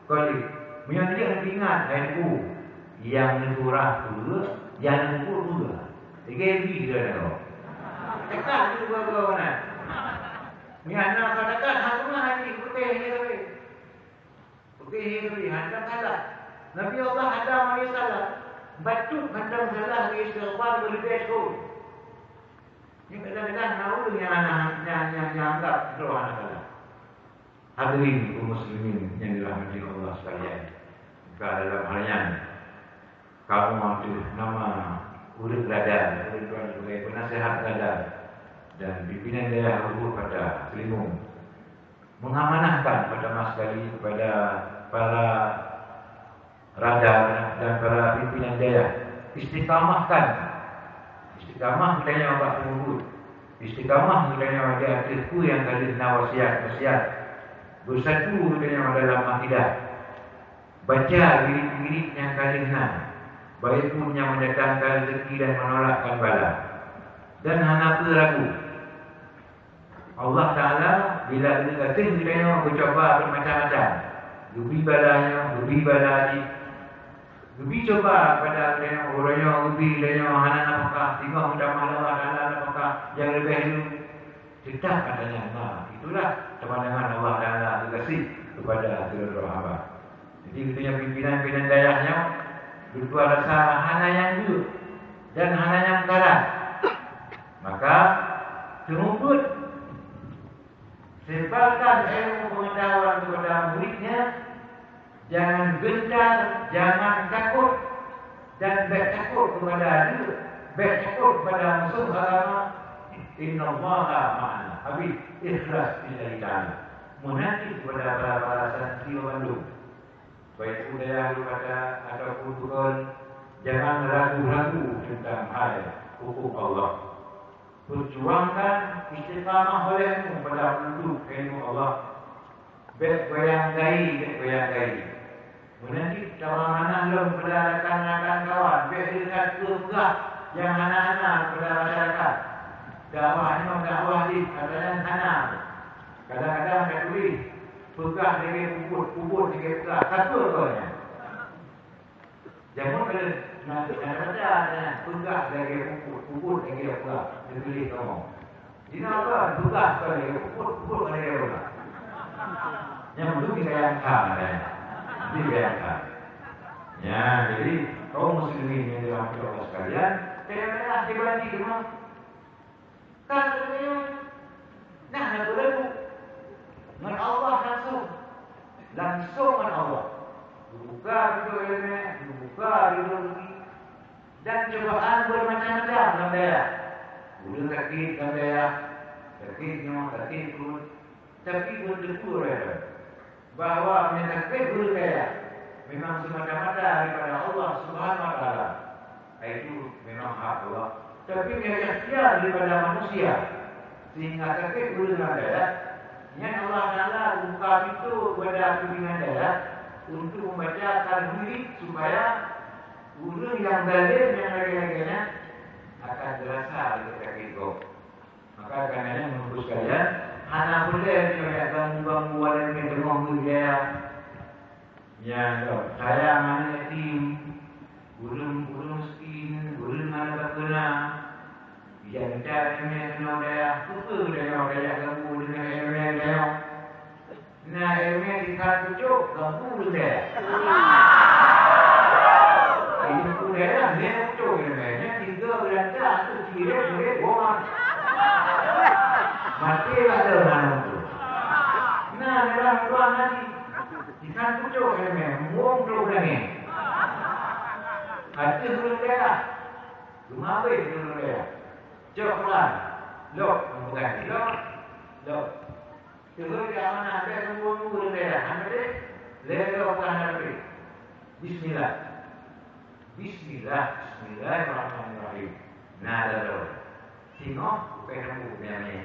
Kali yang dia ingat aku yang surah dulu, yang pun dulu. Tiga dia dah. Dekat juga mana? Ni anak kau dekat, aku mah haji, putih ni tapi. Putih ni tapi, hantar salah. Nabi Allah Adam alaihissalam batu hantar salah di istighfar berbeza tu. Ini kadang-kadang malu yang anggap itu anak salah. Hadirin kaum muslimin yang dirahmati Allah sekalian. Dalam halnya kamu waktu nama urut radar, urut sebagai penasehat radar dan pimpinan daerah luhur pada Selingum mengamanahkan pada mas kali kepada para radar dan para pimpinan daerah istiqamahkan budaya Mbak Tunggu istiqamah budaya wajah akhirku yang kali wasiat bersatu budaya dalam akidah baca wirid-wirid yang kali baik pun yang mendatangkan rezeki dan menolakkan bala dan hana ragu Allah Ta'ala bila dikatakan budaya bercoba bermacam-macam lebih bala lagi lebih coba pada orang lebih dari hana apakah tiga mudah malah hana apakah yang lebih hidup tetap katanya itulah teman-teman Allah Ta'ala dikasih kepada seluruh hamba. Jadi kita yang pimpinan daerahnya berdua rasa hana yang dulu dan hana yang sekarang maka terumput sebarkan ilmu pengetahuan kepada muridnya. Jangan gentar, jangan takut dan takut kepada dia, takut kepada musuh agama. Innallaha ma'ana. Habis ikhlas lillahi ta'ala. Munajat kepada para santri Bandung. Baik budaya kepada ataupun bukan, jangan ragu-ragu tentang hal hukum Allah. Perjuangkan istiqamah olehmu pada untuk ilmu Allah. Baik goyang gai. Menanti cara mana belum kepada rakan-rakan kawan. Biarkan tugas yang anak-anak kepada masyarakat. Dakwah di keadaan anak. Kadang-kadang saya tulis tugas dengan puput dengan tugas. Satu katanya. Jangan pada tugas dengan puput dengan tugas. Dia tulis ngomong. Jadi apa? Tugas dengan puput dengan tugas. Yang mungkin yang sama. Dibiarkan. Ya, jadi kaum muslimin yang dirahmati Allah sekalian, kadang-kadang dibagi rumah. Katanya, nak berlaku dengan Allah langsung dengan Allah. Buka pintu ilmu, buka pintu rezeki, dan cobaan bermacam-macam dalam daerah. Udah sakit dalam daerah, sakit perut, tapi berdekur bahawa menyatakan guru saya memang semata-mata daripada Allah Subhanahu Wa Taala. Itu memang hak Allah. Tapi mereka ikhtiar daripada manusia sehingga sakit guru saya yang Allah Taala buka pintu kepada pimpinan daerah untuk membacakan wirid supaya guru yang zalim yang lagi-laginya akan terasa di sakit itu. Maka karenanya menurut sekalian anak boleh dikatakan gangguan yang terganggu dia. Ya, saya mana tim, guru miskin, guru mana terkena. Yang cari ilmu dia, tutu dia ganggu dengan ilmu dia. Nah, ilmu dikasih cucuk ganggu dia. Itu dia cucuk ilmunya 3 bulan dah tu kira bohong. Matilah dalam itu. Nah, dalam Quran nanti ikan pucuk muang dulu lagi. Hati dulu dia. Cuma apa dulu dia? Jauh pelan. Lok, bukan lok. Terus dia mana ada muang dulu dia. Ambil lelok pelan lagi. Bismillahirrahmanirrahim. Nah, lalu. Tengok, bukan kamu ni.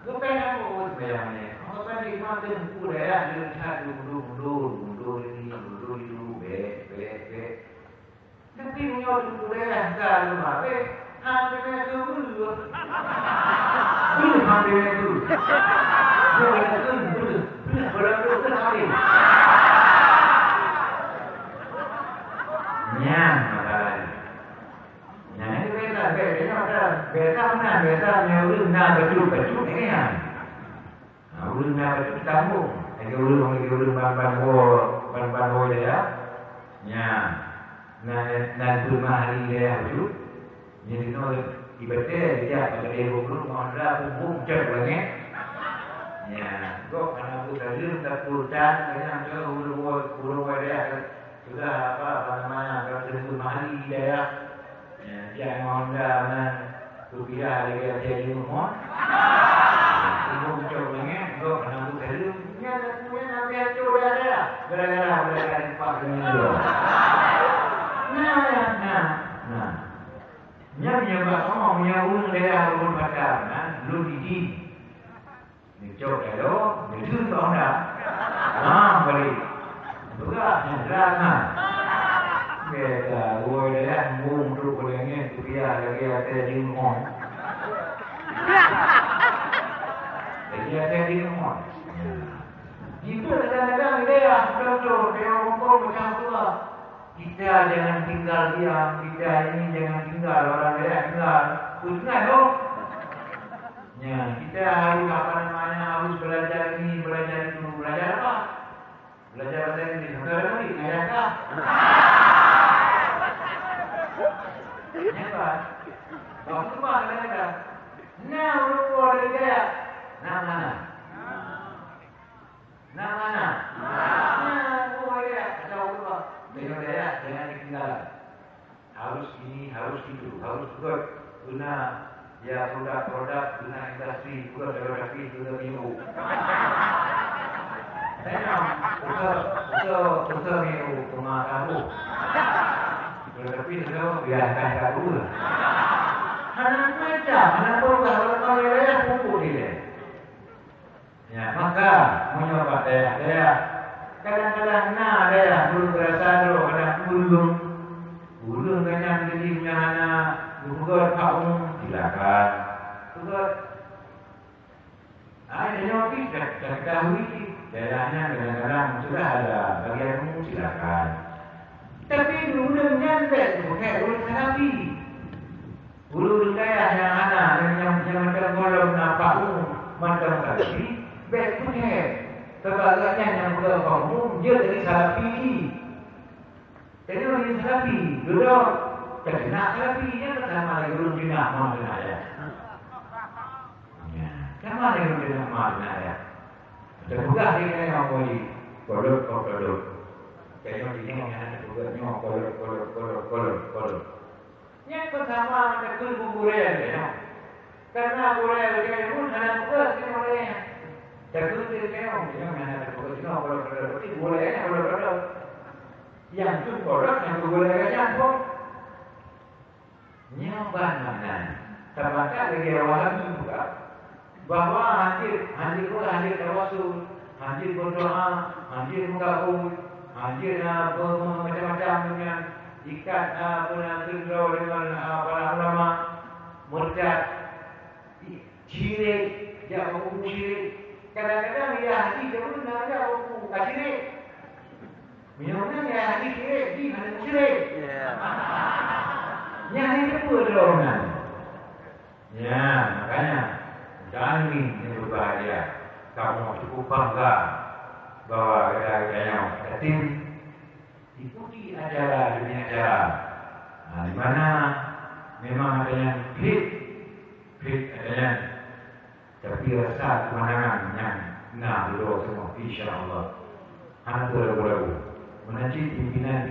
Bukan kamu ni. Kalau tadi mata buku daerah dia lihat mundur itu, bek. Tapi punya buku daerah dah rumah, bek. Hampir dulu. Hampir dulu. Belum habis. Nyam masalah. biasanya ulun nak baju ni kan. Ulun nak baju tambung. Ulun ban dia. Ya. Nah rumah hari dia baju. Jadi no ibaratnya dia pada dia ulun mondra bumbung cek lagi. Ya, kok anak ulun tak pultan dengan ulun dia sudah apa namanya kalau rumah hari dia. Dia mondra dengan rupiah lagi dia di rumah. Bumbung cek lagi, kok anak ulun dia coba dia. Gara-gara empat dengan dia. Nah. Nya bakso nya ulun dia ulun pacaran, lu di. Ni cok elo, ni tu tu anda. Balik. Bukan nyerana. Beta gua dia mung tu bolehnya tu dia lagi ada di rumah. Lagi ada di rumah. Itu kadang-kadang dia betul dia ngomong macam tu lah. Kita jangan tinggal diam, kita ini jangan tinggal orang lain tinggal. Pusna dong. Ya, kita harus apa namanya harus belajar ini, belajar itu, belajar apa? Belajar bahasa Inggris. Belajar ini, ada apa? Ya kan? Waktu mana ada? Nah, urut dia. Nah mana? Ada apa? Dengan dia jangan ditinggal. Harus ini, harus itu, harus buat guna ya produk guna industri, bukan tapi guna minum. Usaha minum rumah kamu. Tapi itu biarkan kamu. Anak macam, anak kalau dia pupuk dia. Ya, maka menyobat dia. Kadang-kadang ada belum berasa dulu ada ulun kanyang jadi punya anak bukan kaum silakan bukan ada nyobi ketahui daerahnya kadang-kadang sudah ada bagian silakan tapi ulun nyantai bukan ulun Hanafi ulun kaya yang anak yang macam golong nampak macam tadi baik punya sebagainya yang sudah kaum dia dari Salafi. Jadi orang Salafi, dulu kena Salafi dia sama lagi belum dinah mau dinah ya. Sama lagi belum dinah mau dinah ya. Terbuka dia yang mau di kolor. Kayak ini yang ada juga ni kolor. Yang pertama tekun kuburan ya. Karena kuburan dia pun ada kuburan dia boleh. Tekun dia yang mana kalau boleh yang tu orang yang boleh campur nyaman mana terbaca lagi orang juga bahwa hadir tawasul hadir berdoa hadir mengakui hadir macam-macam dengan ikat bernafilau dengan para ulama murtad syirik jauh syirik. Kadang-kadang dia hati jauh nak aku kasih minumnya dia hati kiri di mana kiri. Yang itu berdorongan. Ya makanya jangan ini berbahagia. Kamu cukup bangga bahwa kita yatim ikuti acara dunia acara. Di mana memang ada yang fit adanya. Tapi rasa kemenangan yang dulu semua insyaAllah anak boleh menajib pimpinan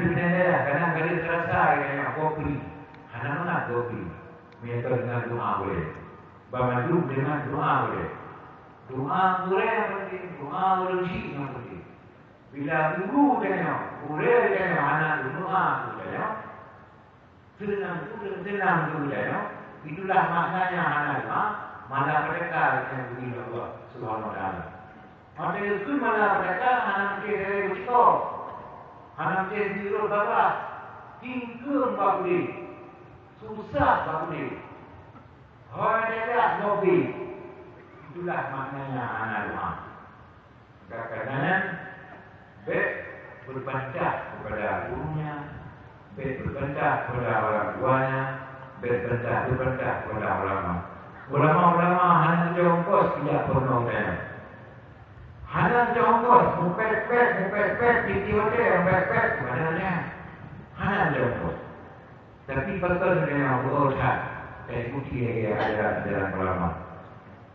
daerah kadang-kadang terasa yang kopi anak kopi menyatu dengan doa boleh bermaju dengan doa boleh yang penting doa rezeki yang penting bila guru boleh anak doa boleh senang boleh itulah maknanya anak mana mereka yang begini Allah Subhanahu Wa Taala. Maka itu mana mereka anak dari itu, anak dari biru bawah, tinggal bakuli, susah bakuli, orang mobil, itulah maknanya anak rumah. Kadang-kadang berbantah kepada gurunya, berbantah kepada orang tuanya. perintah kepada ulama. Ulama-ulama hanya jongkos tidak penuh saya. Hanya jongkos, mupet, titi-titi, mupet, sebenarnya hanya jongkos. Tapi betul dengan berusaha saya ikuti ajaran ulama.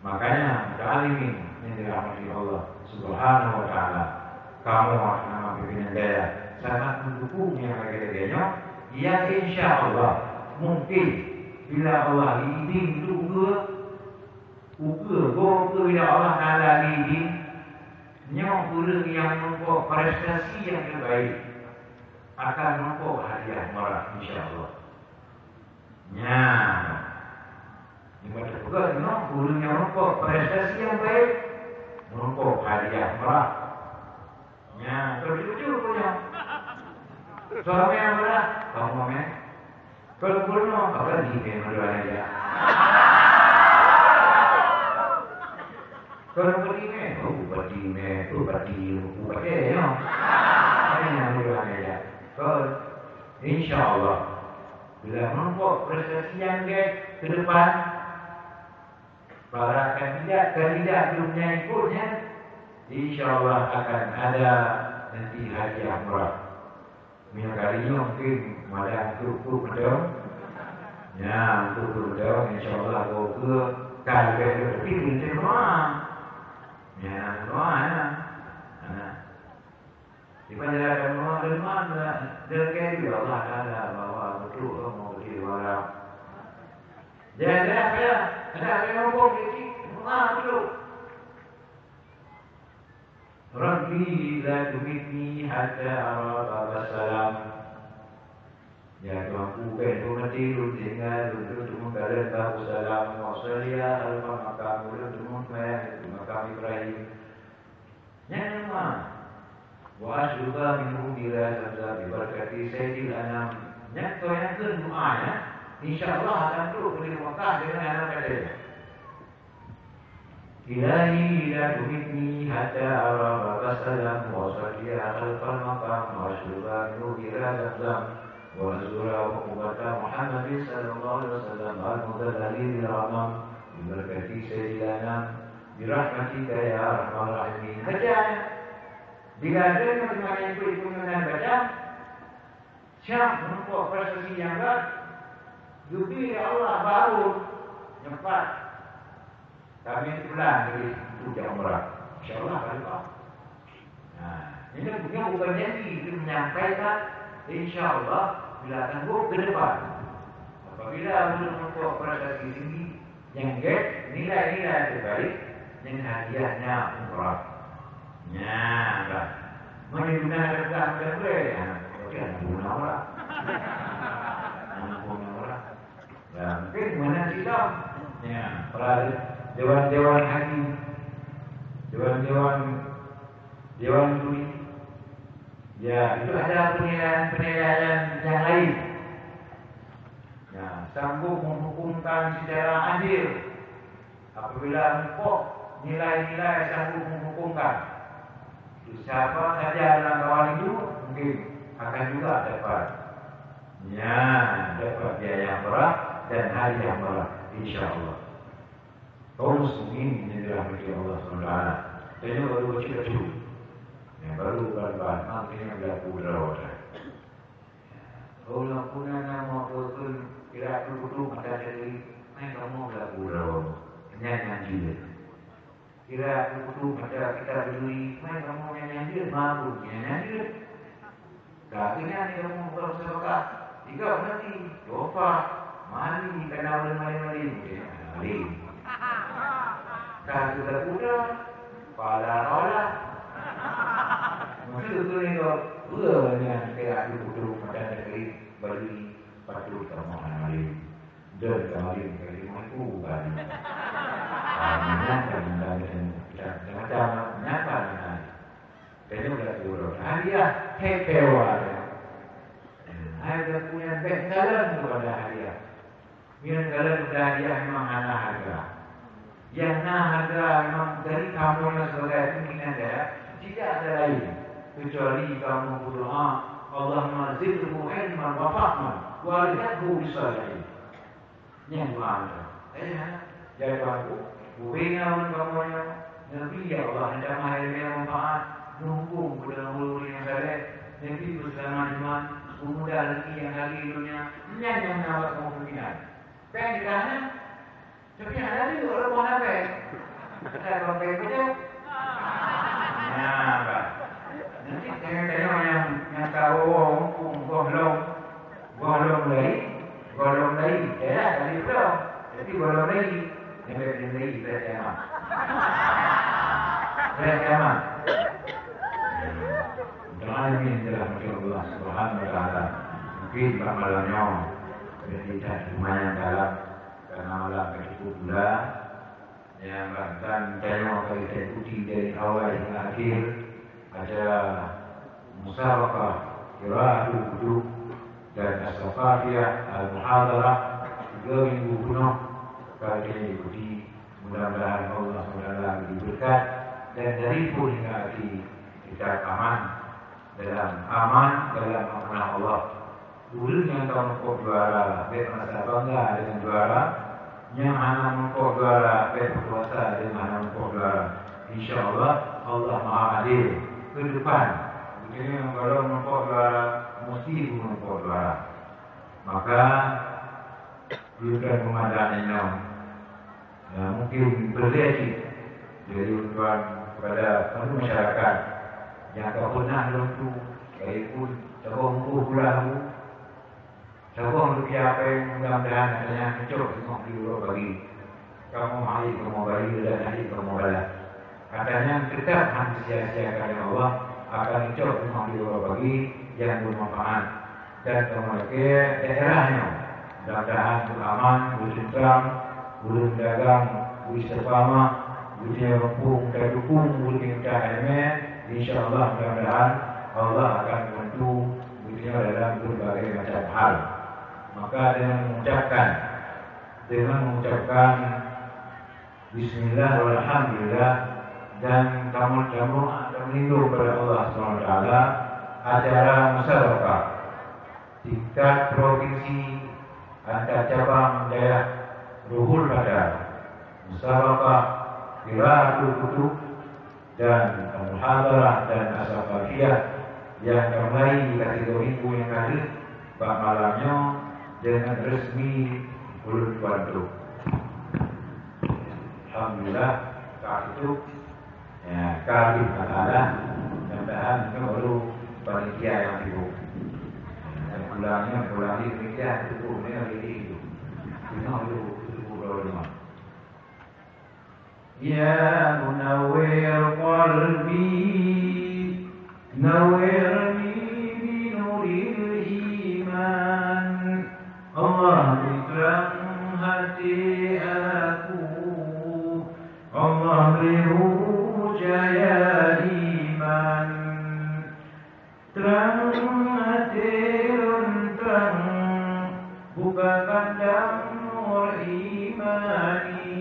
Makanya alimin yang dirahmati Allah Subhanahu wa taala. Kamu nama pimpinan daerah sangat mendukung yang agak-agaknya. Ya insya Allah mungkin bila Allah izin ukur bila Allah Taala izin nyok orang yang membawa prestasi yang terbaik akan membawa hadiah murah insya Allah. Nya, ini pada juga nyok orang yang membawa prestasi yang baik membawa hadiah murah. Nya, terjujur punya. Suami yang berat, kamu mau kalau kurang apa di menjual aja. Kalau begini, ubati, no. Ini yang menjual aja. Kalau insya Allah bila mampu prestasi yang ke depan, para kandidat belumnya ikutnya, insya Allah akan ada nanti hadiah murah. Minyak kalinya mungkin ada untuk berdong. Ya, untuk berdong insyaAllah aku ke kalbet berpilih semua. Ya, semua ya. Di penjelasan semua dari Allah Ta'ala bahwa betul mau diwara. Jadi ada ngomong di semua betul. Rabbi la tumitni hatta ara baba salam. Ya Tuhanku, kau mati lu tinggal untuk mengkalah babu salam. Wasallia al-makam untuk makam Ibrahim. Yang nama. Wa asyuka minhu bila sabda biberkati sayyidil anam. Yang ke doanya, insyaAllah akan turut di Makkah dengan anak kecil. Ilahi la tumitni hatta ara baba salam. Wasallia al-makam wa asyuka minhu bila sabda وَنَزُورَ وَقُبَةَ مُحَمَّدٍ صلى الله عليه وسلم المتدلل الرحمن ببركة سيدنا برحمتك يا أرحم الراحمين. Bacaan. Bila ada yang ikut dengan baca, siap menempuh prestasi yang baik, Jubil Allah baru cepat. Kami pulang dari Puja Umrah. InsyaAllah kalau nah, ini bukan janji itu menyampaikan InsyaAllah bila tangguh ke depan. Apabila belum membawa prestasi tinggi yang nilai-nilai terbaik yang hadiahnya umrah. Nah, menunjukkan kepada mereka, ya, guna umrah. Ya, mungkin mana kita? Ya, para dewan-dewan hakim, dewan juri. Ya, itu ada penilaian yang lain. Ya, sanggup menghukumkan secara adil. Apabila empuk nilai-nilai sanggup menghukumkan. Siapa saja dalam kawan itu mungkin akan juga dapat. Ya, dapat biaya murah dan hadiah murah, insyaAllah. Kaum muslimin yang dirahmati Allah SWT. Ini baru kecil-kecil. Yang baru bahan nantinya berlaku berawal. Kalau punya nama betul kira betul maka jadi kamu berlaku berawal. Nyanyi. Kira betul maka kita beli kamu nyanyi mampu nyanyi. Akhirnya ni kamu berusaha tiga nanti coba mali kenal mali. Kalau sudah udah pada Maksud itu ni kalau yang kira dulu macam negeri beli patut sama hari dan kemarin kali mampu bali. Nyata. Jadi sudah turun. Hadiah hepewa. Ada punya bekalan kepada hadiah. Bekalan kepada hadiah memang ada harga. Yang harga memang dari kamu yang sebagai pimpinan daerah tidak ada lain. Kecuali kamu berdoa Allahumma zidhu ilman wa fahman wa rizqhu bisalihin. Yang mana? Jadi aku, bukan kamunya. Nabi ya Allah hendak mahirnya manfaat, nunggu budak mulu yang saleh. Nabi bersama iman, pemuda lagi yang hari dunia, yang menawar kemungkinan. Pengen dikasih, tapi ada di orang mana pengen? Ada orang pengen betul. Nah, Pak. Nanti tengok yang tahu golong lagi, ya tadi belum. Jadi golong lagi, yang lagi bersama. Bersama. Doa ini adalah Allah Subhanahu Wa Taala. Mungkin malamnya kita lumayan dalam karena malam cukup pula. Yang bahkan tengok kalau saya ikuti dari awal hingga akhir ada musyawarah, qiraatul wudhu dan as-safafiyah al-muhadarah 3 minggu penuh kalau kita ikuti. Mudah-mudahan Allah SWT diberkat dan dari pun hingga akhir kita aman dalam amanah Allah. Dulu yang tahu mengkau juara, merasa bangga dengan juara. Yang mana mengkau juara, berpuasa dengan mana mengkau juara. InsyaAllah Allah Maha Adil ke depan. Begini kalau mengkau juara, mesti mengkau juara. Maka berikan pemandangannya. Mungkin berlebih dari tuan kepada seluruh masyarakat yang tak pernah lentu, baik pun terongkuh pulau, terong lebih apa yang mudah-mudahan adanya kecok semua di luar bagi kamu hari kamu bagi dan hari kamu balas. Katanya tetap hanya sia-siakan Allah akan kecok semua di luar bagi yang bermanfaat dan kemudian daerahnya mudah-mudahan beraman, bersentrang, berdagang, bersama, berdukung, berdukung, InsyaAllah mudah-mudahan Allah akan membantu beliau dalam berbagai macam hal. Maka dengan mengucapkan Bismillah walhamdulillah dan kamu berlindung kepada Allah SWT, acara musyawarah tingkat provinsi antar cabang daerah Ruhul Badar, musyawarah qiraatul wudhu dan muhadarah dan as-safafiyah yang mulai di kategori minggu yang lalu, bak malamnya dengan resmi bulan Bantu. Alhamdulillah saat itu kali masalah mudah-mudahan itu baru panitia yang sibuk. Dan pulangnya panitia itu itu. Itu problem. Ya munawwir qalbi nawwirni bi nuril iman. Allah terang hati aku, Allah beri hujaya iman. Terang hati terang, bukakan damur imani.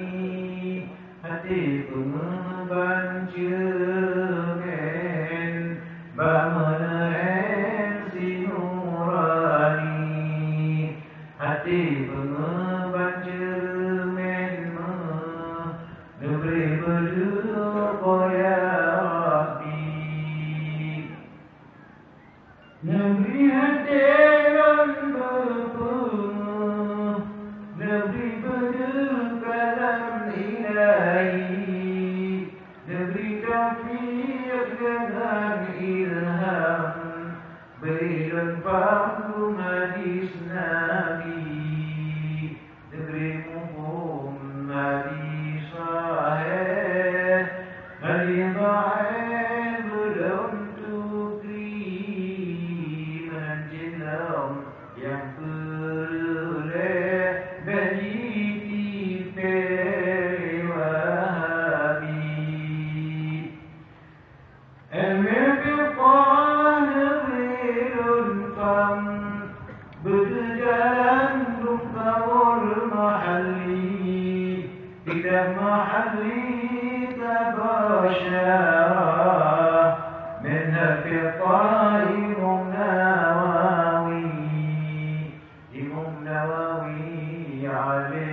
Hati pengeban cermin, bangunan sinurani. Hati pengeban cermin, negeri berduka ya Rabbi. Negeri hati dan berpenuh, negeri berduka dan ilahi, negeri taufiq dengan ilham, beri dan faham hadis Nabi, negeri Muhammad sahih, hadis sahih belum tukri menjelang yang peroleh bagi Wahabi. Al-Miqan Rilun Fam berjalan Bukawul Mahalli, tidak mahalli tabasyarah minha fiqah Imam Nawawi, Imam Nawawi alim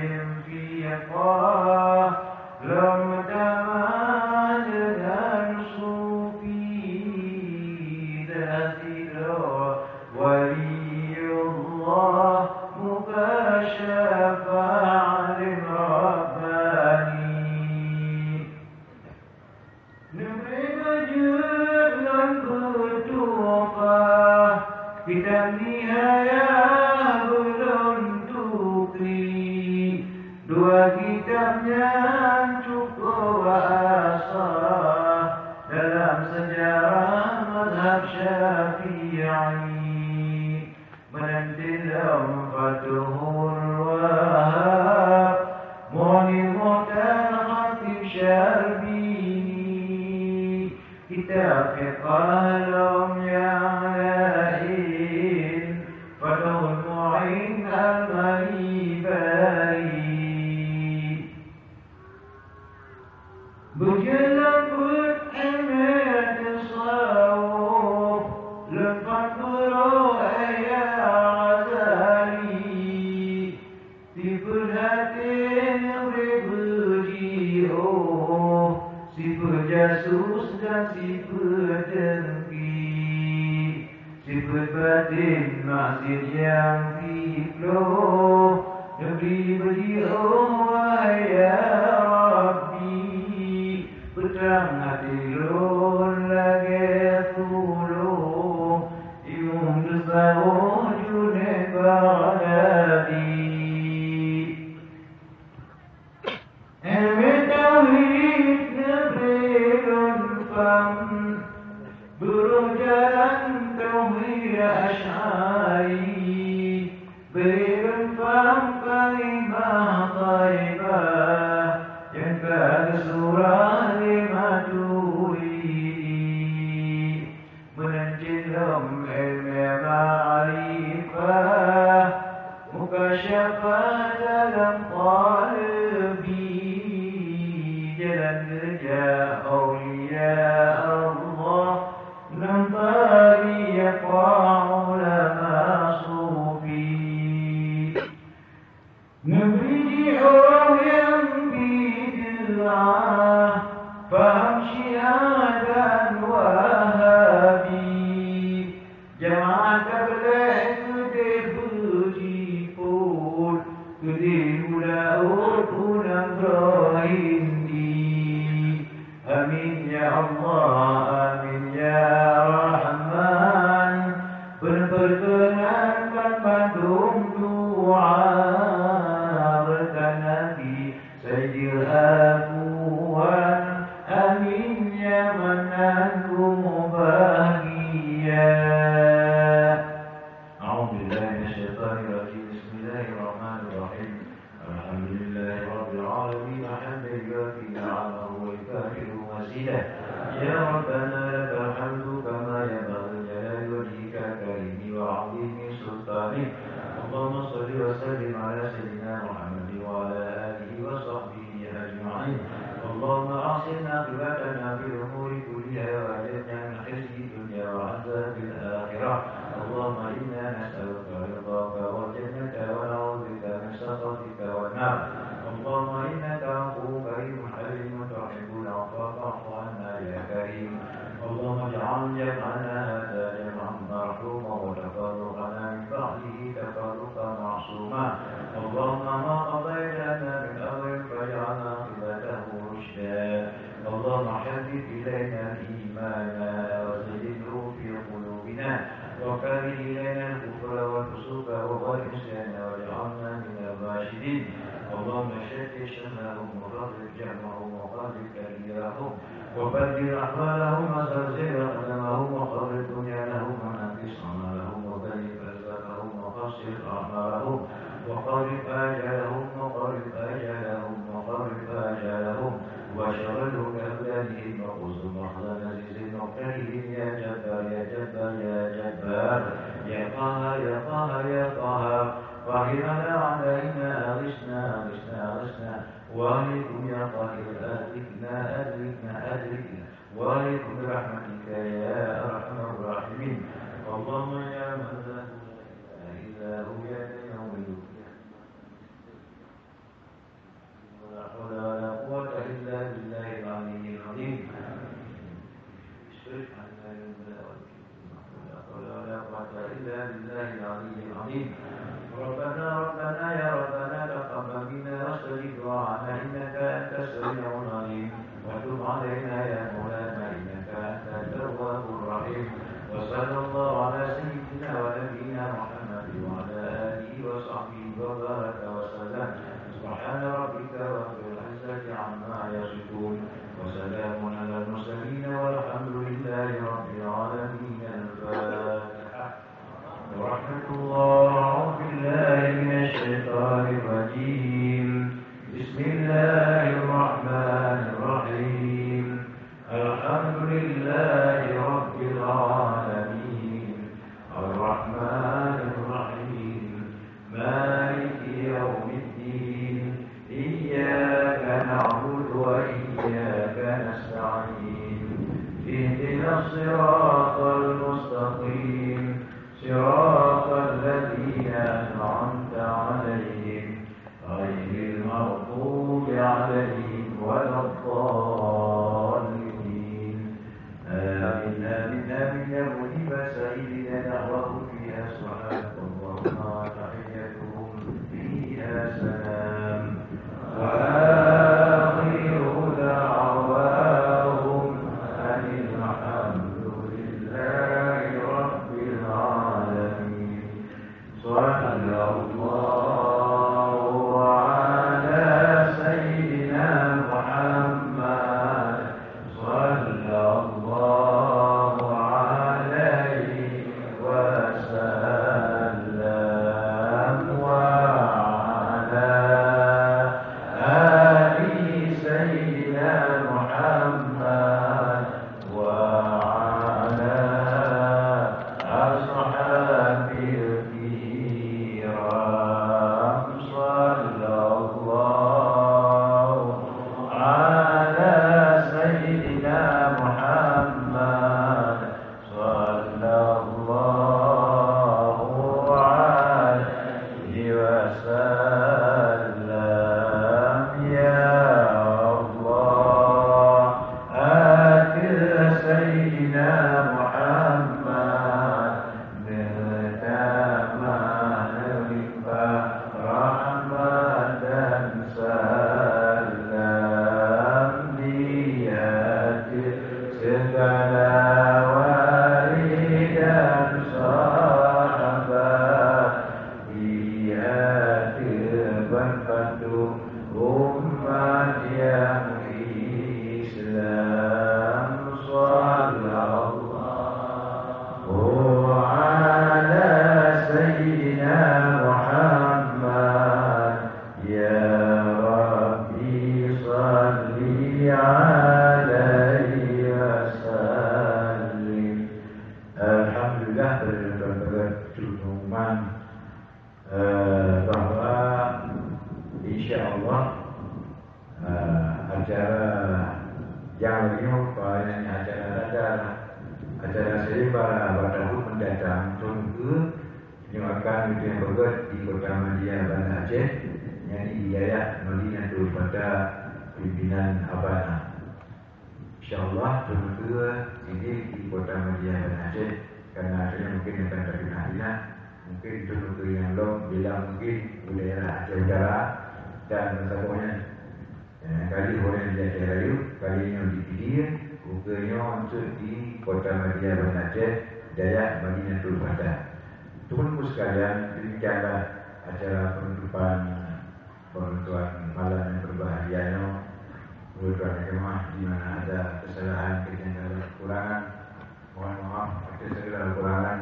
Negeri wujud dan bertumpah, kita nihaya belum tukri. Dua kitabnya cukup asah dalam sejarah mazhab Syafi'i. Menantilam Fathul Wahab, Munir Khatib Syarbini. Kitab fiqh yang lain, Fathul Mu'in Al-Maibari. Berjalan beremet tasawuf, lepas beruh ayat Ghazali. Tipe hati negeri berjiuh, si berjasus dan si berdengki. Si berbatin masjid yang fikloh, negeri berjiuh wahai ya Rabbi. Berang hati lun lagi tuluh, imum desau junet Baghdadi. Ilmu tauhid negeri lun fam, buruh jalan tauhid Asy'ari. Beri lun fam kalimah taibah, yang surah menanjilam ilmu ma'rifah, mukasyafah dalam qalbi. Jalan kerja awliya Allah, nampak yaqa ulama sufi. Negeri ji'ah yang bid'ah, faham Syiah dan Wahabi. Jamaah tabligh kedai berjiput, kedai mulaut unang berhindi. Amin ya Allah, amin ya Rahman. Berperkenankan bandung doa, berkan Nabi Sayyidil Afuwan. Amin ya mananku bahagia. A'udzubillahi minasyaitonir rajim. Bismillahirrahmanirrahim. Alhamdulillahi rabbil alamin. Hamdan ni'amahu wa yukafiru mazidah. Ya Rabbana lakal hamdu kama yanbaghi jalali wajhika karimi wa 'azimi sultanik. Allahumma shalli wa sallim ala sayyidina Muhammadin wa ala alihi wa sahbihi ajma'in. اللهم أحسن عاقبتنا في الأمور كلها وأجرنا من خزي الدنيا وعذاب الآخرة. اللهم إنا نسألك رضاك والجنة ونعوذ بك من سخطك والنار. اللهم إنك عفو كريم حليم تحب العفو فاعف عنا يا كريم. اللهم اجعل جمعنا هذا جمعا مرحوما وتفرقنا من بعده تفرقا معصوما. اللهم ما قضيت لنا من أمر فاجعل عاقبته رشدا. اللهم حبب إلينا الإيمان وزينه في قلوبنا وكره إلينا الكفر والفسوق والعصيان واجعلنا من الراشدين. اللهم شتت شملهم وفرق جمعهم وقلب كبيرهم وبدل أحوالهم وزلزل أقدامهم وقرب بنيانهم ونقص عملهم وبلغ أرزاقهم وقصر أعمارهم وقرب آجالهم وقرب آجالهم وقرب آجالهم وشغله كأبدانهم وخذ مخزن عزيز مقتدرهم يا جبار يا جبار يا جبار يا قهر يا قهر يا قهر. وحينا علينا أغثنا أغثنا أغثنا وأهلكم يا قاهر أهلكنا أهلكنا أهلكنا وأهلكم برحمتك يا أرحم الراحمين. اللهم يا من لا إله إلا هو يا يوم الدين. ولا حول ولا قوة إلا بالله العلي العظيم. اشرف عنا البلاء ولا حول ولا قوة إلا بالله العلي العظيم. ربنا ربنا يا ربنا تقبل منا واستجب دعاءنا إنك أنت السميع العليم وتب علينا يا مولانا Alhamdulillahi Rabbil Alamin Ar-Rahmanir Rahim Maliki Yawmiddin Iyyaka na'budu wa iyyaka nasta'in Ihdinas siratal mustaqim Siratal ladzina an'amta 'alaihim ghairil maghdubi 'alaihim waladdallin Amin amin amin ya muhibba sayyidina wa hum fiha subhanallah tahiyyatuhum fiha salam wa akhiru da'wahum anil hamdulillahi rabbil alamin sallallahu ala sayyidina Muhammad sallallahu alaihi wasallam wa ala ali sayyidina Muhammad wa ala ashabil kiram sallallahu ala sayyidina Muhammad sallallahu alaihi wasallam ya Allah akil sayyidina Muhammad rahmat dan salam diatir segala wali dan sahabat diatir berpandu umat yang Islam sallallahu ala sayyidina Muhammad ya Rabbi salli alaihi wasallim. Alhamdulillah terdapat pengumuman bahwa insyaallah acara yang ini acara saya pada tahun mendatang tunggu ini akan dilakukan di Kota Madinah Banda Aceh yang di wilayah Madinatul pada pimpinan Abana. InsyaAllah tunggu ini di Kota Madinah Banda Aceh karena akhirnya mungkin akan terkena mungkin tunggu yang long bila mungkin wilayah Aceh Utara dan satunya kali boleh di Aceh Rayu kali yang dipilih bukannya untuk di Kota Madinah Banda Aceh Dayak Madinatul Pada. Teman-teman sekalian, demikianlah acara penutupan malam yang berbahagia penutupan jemaah di mana ada kesalahan, kejanggalan, kekurangan. Mohon maaf atas segala kekurangan.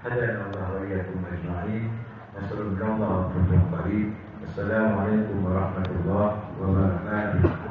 Hadanallah wa iyyakum ajma'in. Nasallallahu alaihi wa sallam. Assalamualaikum warahmatullahi wabarakatuh.